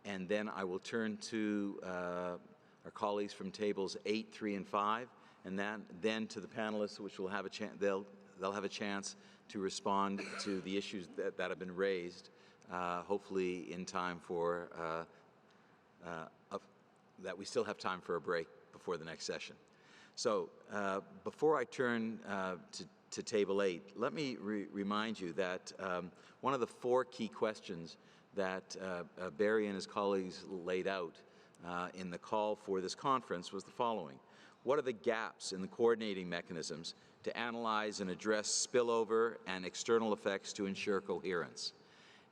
And then I will turn to our colleagues from tables 8, 3, and 5, and then to the panelists, which will have a chance. They'll have a chance to respond to the issues that have been raised, hopefully in time for that we still have time for a break before the next session. So before I turn to table 8, let me remind you that one of the 4 key questions that Barry and his colleagues laid out in the call for this conference was the following. What are the gaps in the coordinating mechanisms to analyze and address spillover and external effects to ensure coherence?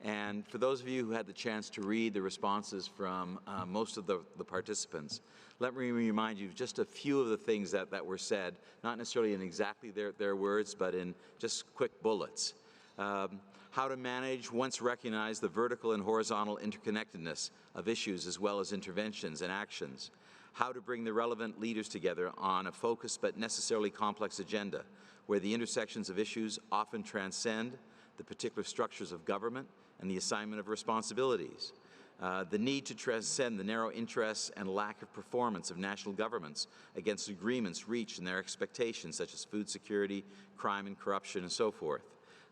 And for those of you who had the chance to read the responses from most of the participants, let me remind you just a few of the things that were said, not necessarily in exactly their words, but in just quick bullets. How to manage, once recognize, the vertical and horizontal interconnectedness of issues as well as interventions and actions. How to bring the relevant leaders together on a focused but necessarily complex agenda, where the intersections of issues often transcend the particular structures of government and the assignment of responsibilities. The need to transcend the narrow interests and lack of performance of national governments against agreements reached and their expectations, such as food security, crime and corruption, and so forth.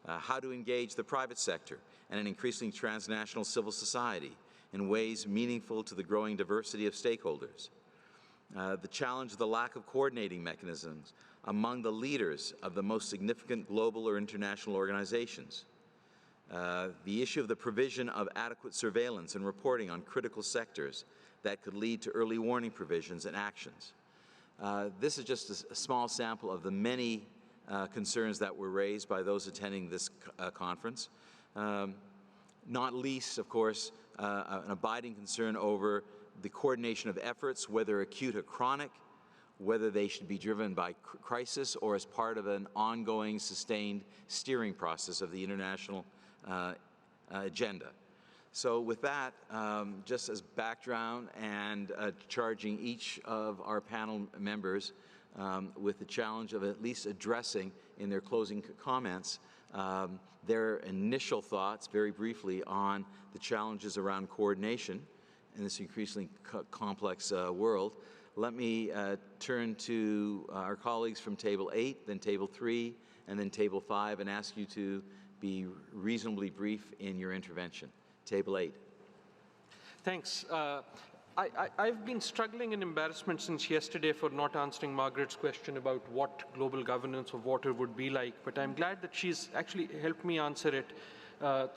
How to engage the private sector and an increasingly transnational civil society in ways meaningful to the growing diversity of stakeholders. The challenge of the lack of coordinating mechanisms among the leaders of the most significant global or international organizations. The issue of the provision of adequate surveillance and reporting on critical sectors that could lead to early warning provisions and actions. This is just a small sample of the many concerns that were raised by those attending this conference. Not least, of course, an abiding concern over the coordination of efforts, whether acute or chronic, whether they should be driven by crisis or as part of an ongoing, sustained steering process of the international agenda. So with that, just as background and charging each of our panel members with the challenge of at least addressing in their closing comments their initial thoughts, very briefly, on the challenges around coordination in this increasingly complex world. Let me turn to our colleagues from Table 8, then Table 3, and then Table 5, and ask you to be reasonably brief in your intervention. Table 8. Thanks. I've been struggling in embarrassment since yesterday for not answering Margaret's question about what global governance of water would be like, but I'm glad that she's actually helped me answer it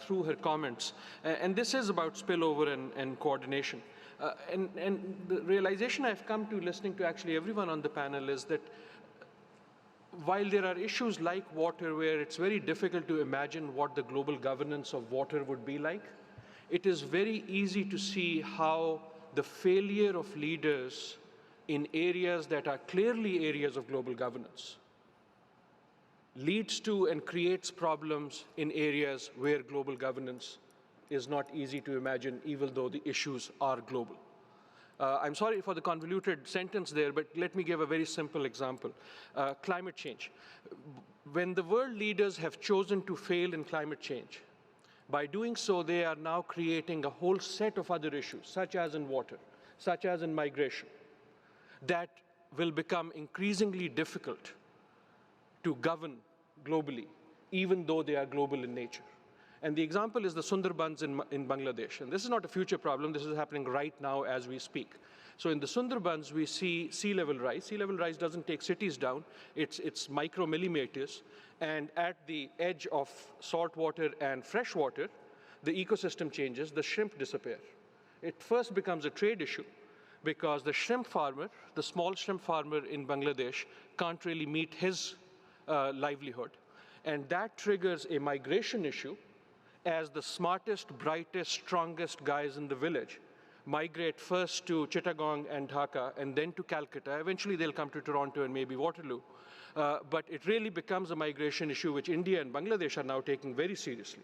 through her comments. And this is about spillover and coordination. And the realization I've come to listening to actually everyone on the panel is that while there are issues like water where it's very difficult to imagine what the global governance of water would be like, it is very easy to see how the failure of leaders in areas that are clearly areas of global governance leads to and creates problems in areas where global governance is not easy to imagine, even though the issues are global. I'm sorry for the convoluted sentence there, but let me give a very simple example. Climate change. When the world leaders have chosen to fail in climate change, by doing so, they are now creating a whole set of other issues, such as in water, such as in migration, that will become increasingly difficult to govern globally, even though they are global in nature. And the example is the Sundarbans in Bangladesh. And this is not a future problem. This is happening right now as we speak. So in the Sundarbans, we see sea level rise. Sea level rise doesn't take cities down. It's micromillimeters. And at the edge of salt water and fresh water, the ecosystem changes, the shrimp disappear. It first becomes a trade issue because the shrimp farmer, the small shrimp farmer in Bangladesh, can't really meet his livelihood. And that triggers a migration issue as the smartest, brightest, strongest guys in the village migrate first to Chittagong and Dhaka and then to Calcutta. Eventually they'll come to Toronto and maybe Waterloo. But it really becomes a migration issue which India and Bangladesh are now taking very seriously.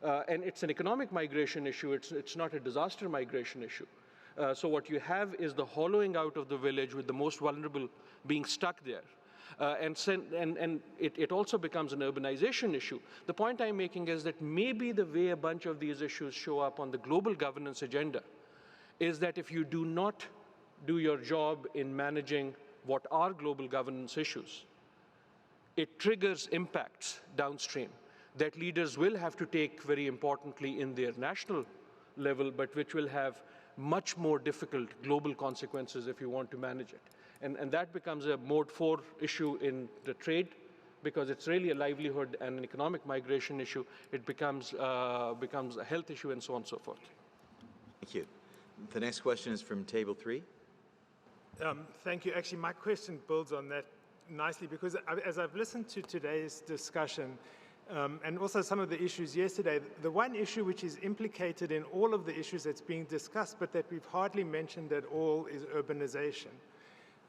And it's an economic migration issue. It's not a disaster migration issue. So what you have is the hollowing out of the village with the most vulnerable being stuck there. And it also becomes an urbanization issue. The point I'm making is that maybe the way a bunch of these issues show up on the global governance agenda is that if you do not do your job in managing what are global governance issues, it triggers impacts downstream that leaders will have to take very importantly in their national level, but which will have much more difficult global consequences if you want to manage it. And that becomes a mode 4 issue in the trade, because it's really a livelihood and an economic migration issue. It becomes a health issue and so on and so forth. Thank you. The next question is from table 3. Thank you. Actually, my question builds on that nicely, because as I've listened to today's discussion, and also some of the issues yesterday, the one issue which is implicated in all of the issues that's being discussed, but that we've hardly mentioned at all, is urbanization.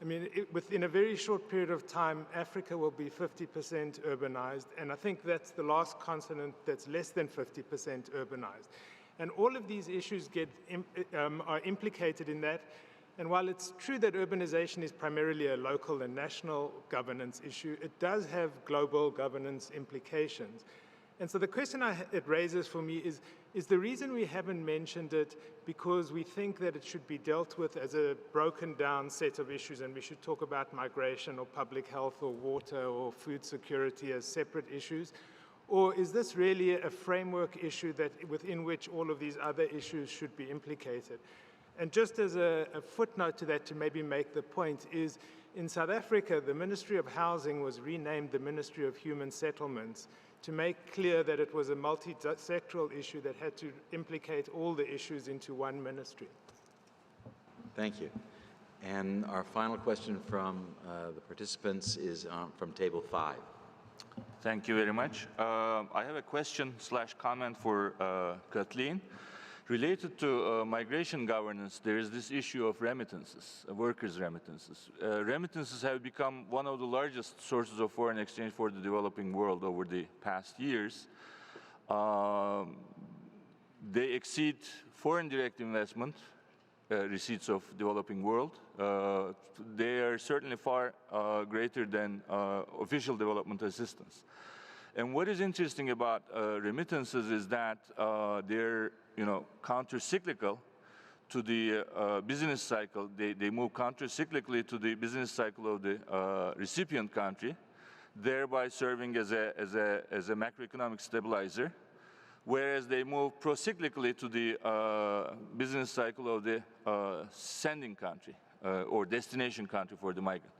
I mean, within a very short period of time, Africa will be 50% urbanized, and I think that's the last continent that's less than 50% urbanized. And all of these issues are implicated in that. And while it's true that urbanization is primarily a local and national governance issue, it does have global governance implications. And so the question it raises for me is the reason we haven't mentioned it because we think that it should be dealt with as a broken down set of issues, and we should talk about migration or public health or water or food security as separate issues? Or is this really a framework issue within which all of these other issues should be implicated? And just as a footnote to that, to maybe make the point, is in South Africa, the Ministry of Housing was renamed the Ministry of Human Settlements to make clear that it was a multi-sectoral issue that had to implicate all the issues into one ministry. Thank you. And our final question from the participants is from table 5. Thank you very much. I have a question/comment for Kathleen. Related to migration governance, there is this issue of remittances, workers' remittances. Remittances have become one of the largest sources of foreign exchange for the developing world over the past years. They exceed foreign direct investment receipts of developing world. They are certainly far greater than official development assistance. And what is interesting about remittances is that they're counter-cyclical to the business cycle. They move counter-cyclically to the business cycle of the recipient country, thereby serving as a macroeconomic stabilizer, whereas they move pro-cyclically to the business cycle of the sending country or destination country for the migrant.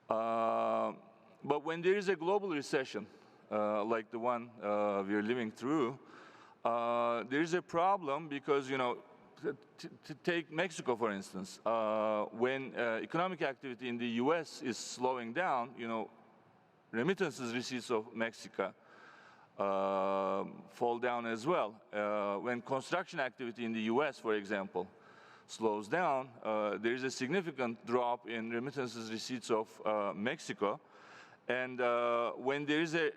But when there is a global recession, like the one we are living through, there is a problem because, to take Mexico, for instance, when economic activity in the U.S. is slowing down, remittances receipts of Mexico fall down as well. When construction activity in the U.S., for example, slows down, there is a significant drop in remittances receipts of Mexico. And when there is a,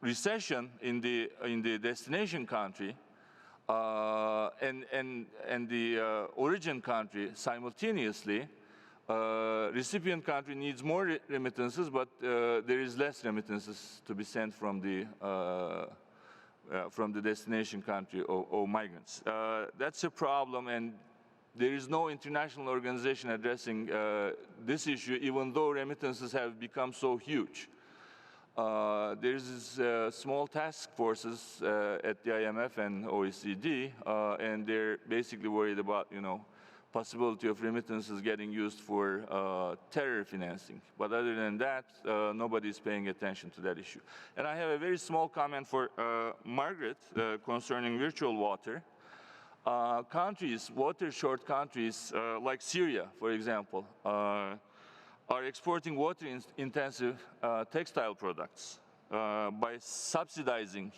recession in the destination country and the origin country simultaneously, recipient country needs more remittances, but there is less remittances to be sent from the destination country or migrants. That's a problem, and there is no international organization addressing this issue, even though remittances have become so huge. There's small task forces at the IMF and OECD, and they're basically worried about, possibility of remittances getting used for terror financing. But other than that, nobody's paying attention to that issue. And I have a very small comment for Margaret concerning virtual water. Countries, water-short countries like Syria, for example, are exporting water-intensive textile products by subsidizing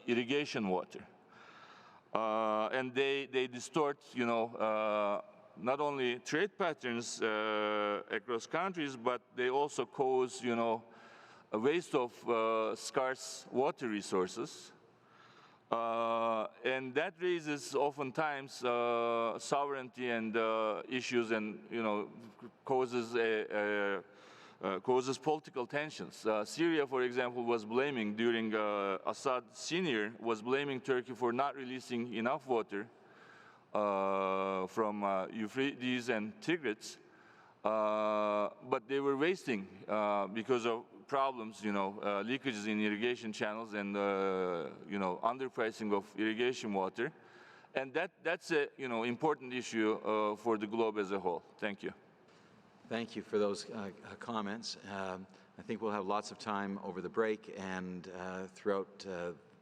irrigation water. And they distort, not only trade patterns across countries, but they also cause, a waste of scarce water resources. And that raises oftentimes sovereignty and issues, and causes political tensions. Syria, for example, was blaming during Assad Senior was blaming Turkey for not releasing enough water from Euphrates and Tigris, but they were wasting because of problems, leakages in irrigation channels and underpricing of irrigation water, and that's a important issue for the globe as a whole. Thank you. Thank you for those comments. I think we'll have lots of time over the break and throughout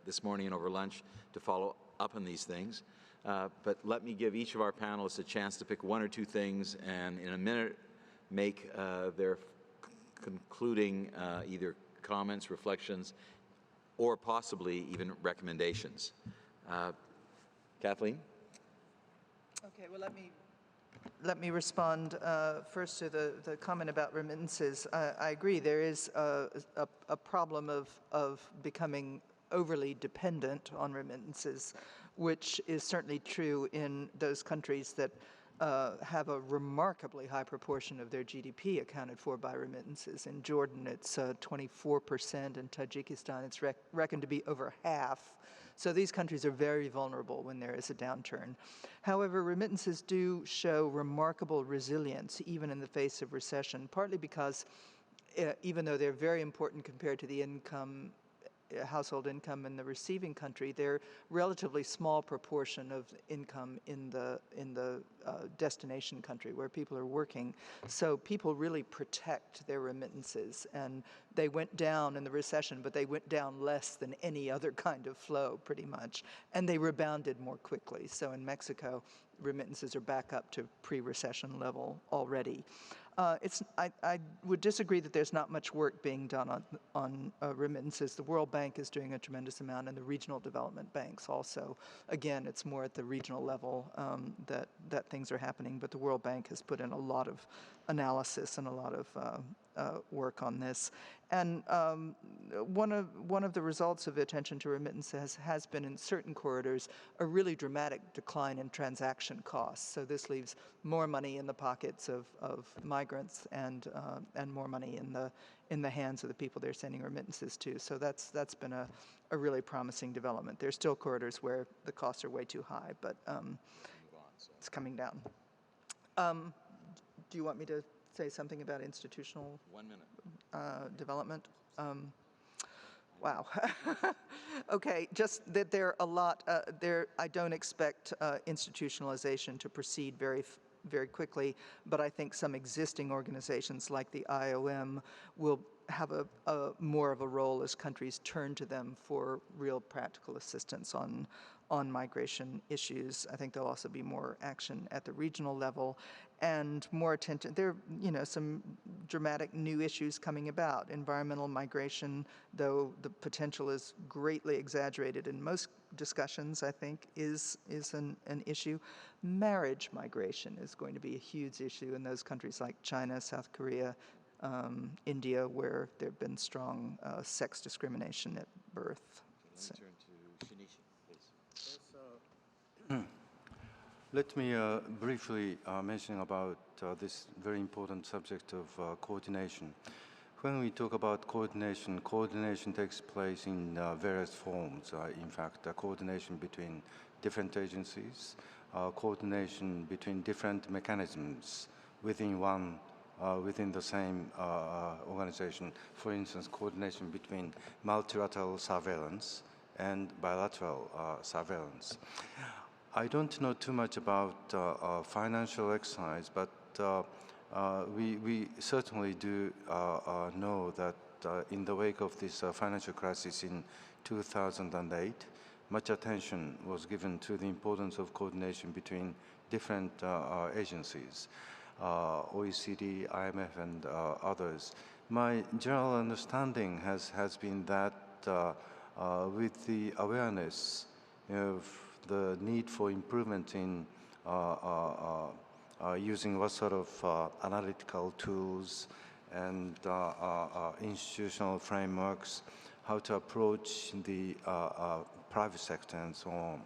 this morning and over lunch to follow up on these things. But let me give each of our panelists a chance to pick one or two things and in a minute make their concluding either comments, reflections, or possibly even recommendations. Kathleen? Okay, well, let me respond first to the comment about remittances. I agree, there is a problem of becoming overly dependent on remittances, which is certainly true in those countries that have a remarkably high proportion of their GDP accounted for by remittances. In Jordan, it's 24%. In Tajikistan, it's reckoned to be over half. So these countries are very vulnerable when there is a downturn. However, remittances do show remarkable resilience, even in the face of recession, partly because even though they're very important compared to the household income in the receiving country, they're relatively small proportion of income in the destination country where people are working. So people really protect their remittances, and they went down in the recession, but they went down less than any other kind of flow, pretty much, and they rebounded more quickly. So in Mexico, remittances are back up to pre-recession level already. I would disagree that there's not much work being done on remittances. The World Bank is doing a tremendous amount, and the regional development banks also. Again, it's more at the regional level that things are happening, but the World Bank has put in a lot of analysis and a lot of work on this. And one of the results of attention to remittances has been, in certain corridors, a really dramatic decline in transaction costs. So this leaves more money in the pockets of migrants and more money in the hands of the people they're sending remittances to. So that's been a really promising development. There's still corridors where the costs are way too high, but it's coming down. Do you want me to say something about institutional 1 minute. Development? Wow. Okay, just that there are a lot, I don't expect institutionalization to proceed very quickly, but I think some existing organizations like the IOM will have more of a role as countries turn to them for real practical assistance on migration issues. I think there'll also be more action at the regional level and more attention. There are, some dramatic new issues coming about. Environmental migration, though the potential is greatly exaggerated in most discussions, I think, is an issue. Marriage migration is going to be a huge issue in those countries like China, South Korea, India, where there have been strong sex discrimination at birth. Let me turn to Shinichi, please. Let me briefly mention about this very important subject of coordination. When we talk about coordination, coordination takes place in various forms. In fact, coordination between different agencies, coordination between different mechanisms within the same organization. For instance, coordination between multilateral surveillance and bilateral surveillance. I don't know too much about financial exercise, but we certainly do know that in the wake of this financial crisis in 2008, much attention was given to the importance of coordination between different agencies, OECD, IMF, and others. My general understanding has been that with the awareness of the need for improvement in using what sort of analytical tools and institutional frameworks, how to approach the private sector and so on.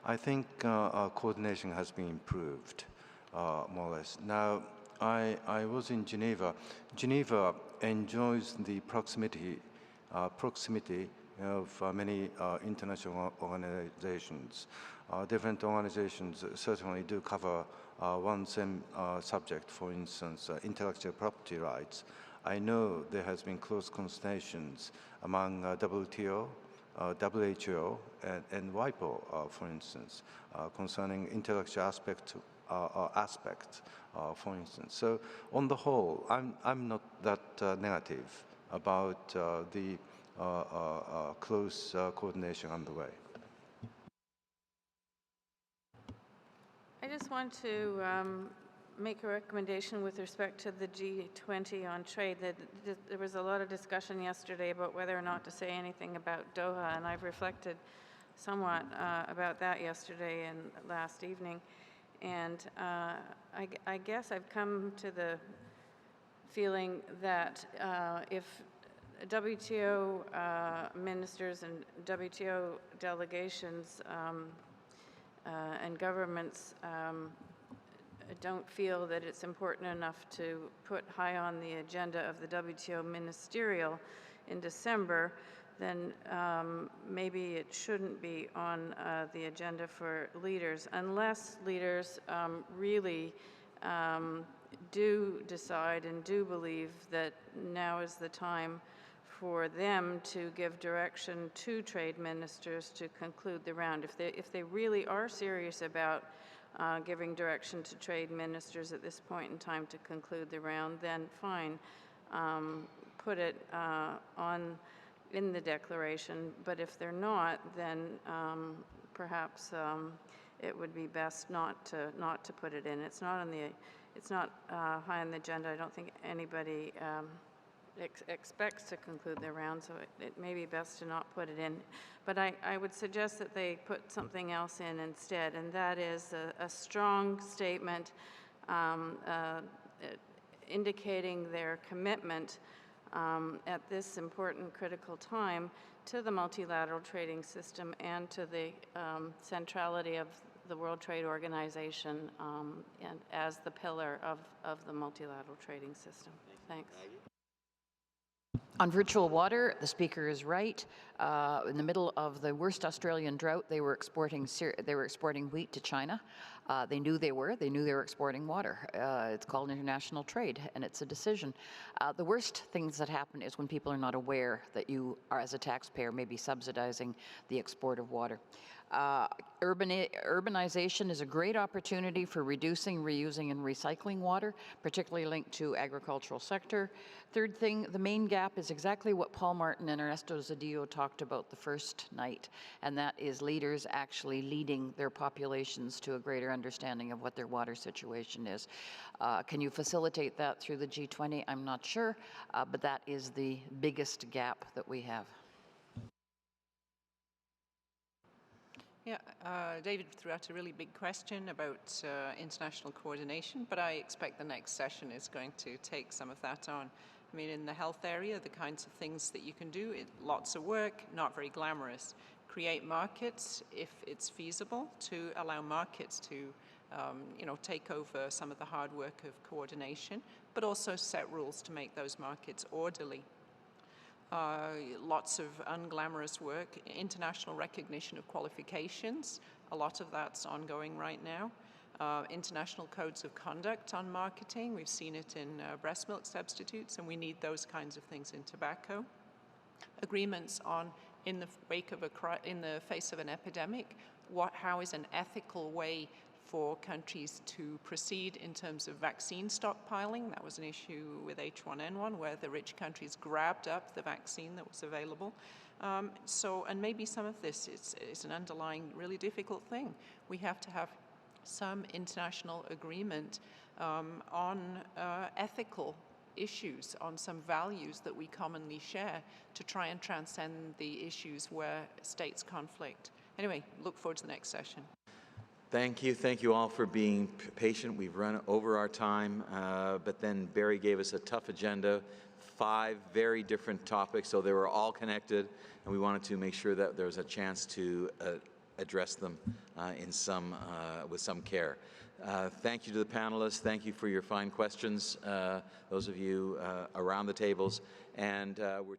I think coordination has been improved, more or less. Now, I was in Geneva. Geneva enjoys the proximity of many international organizations. Different organizations certainly do cover one same subject, for instance, intellectual property rights. I know there has been close consultations among WTO, WHO, and WIPO, for instance, concerning intellectual aspect, for instance. So on the whole, I'm not that negative about the close coordination underway. I just want to make a recommendation with respect to the G20 on trade. That there was a lot of discussion yesterday about whether or not to say anything about Doha, and I've reflected somewhat about that yesterday and last evening. And I guess I've come to the feeling that if WTO ministers and WTO delegations and governments don't feel that it's important enough to put high on the agenda of the WTO ministerial in December, then maybe it shouldn't be on the agenda for leaders, unless leaders really do decide and do believe that now is the time for them to give direction to trade ministers to conclude the round. If they really are serious about giving direction to trade ministers at this point in time to conclude the round, then fine, put it in the declaration. But if they're not, then perhaps it would be best not to put it in. It's not high on the agenda. I don't think anybody expects to conclude their round, so it may be best to not put it in. But I would suggest that they put something else in instead, and that is a strong statement indicating their commitment at this important critical time to the multilateral trading system and to the centrality of the World Trade Organization and as the pillar of the multilateral trading system. Thanks. On virtual water, the speaker is right. In the middle of the worst Australian drought, they were exporting wheat to China. They knew they were exporting water. It's called international trade, and it's a decision. The worst things that happen is when people are not aware that you are, as a taxpayer, maybe subsidizing the export of water. Urbanization is a great opportunity for reducing, reusing, and recycling water, particularly linked to agricultural sector. Third thing, the main gap is exactly what Paul Martin and Ernesto Zedillo talked about the first night, and that is leaders actually leading their populations to a greater understanding of what their water situation is. Can you facilitate that through the G20? I'm not sure, but that is the biggest gap that we have. Yeah, David threw out a really big question about international coordination, but I expect the next session is going to take some of that on. I mean, in the health area, the kinds of things that you can do, lots of work, not very glamorous. Create markets if it's feasible, to allow markets to take over some of the hard work of coordination, but also set rules to make those markets orderly. Lots of unglamorous work, international recognition of qualifications, a lot of that's ongoing right now. International codes of conduct on marketing, we've seen it in breast milk substitutes, and we need those kinds of things in tobacco. Agreements on, in the face of an epidemic, how is an ethical way for countries to proceed in terms of vaccine stockpiling. That was an issue with H1N1, where the rich countries grabbed up the vaccine that was available. And maybe some of this is an underlying really difficult thing. We have to have some international agreement on ethical issues, on some values that we commonly share, to try and transcend the issues where states conflict. Anyway, look forward to the next session. Thank you all for being patient. We've run over our time, but then Barry gave us a tough agenda, 5 very different topics, so they were all connected, and we wanted to make sure that there was a chance to address them with some care. Thank you to the panelists. Thank you for your fine questions, those of you around the tables. And we're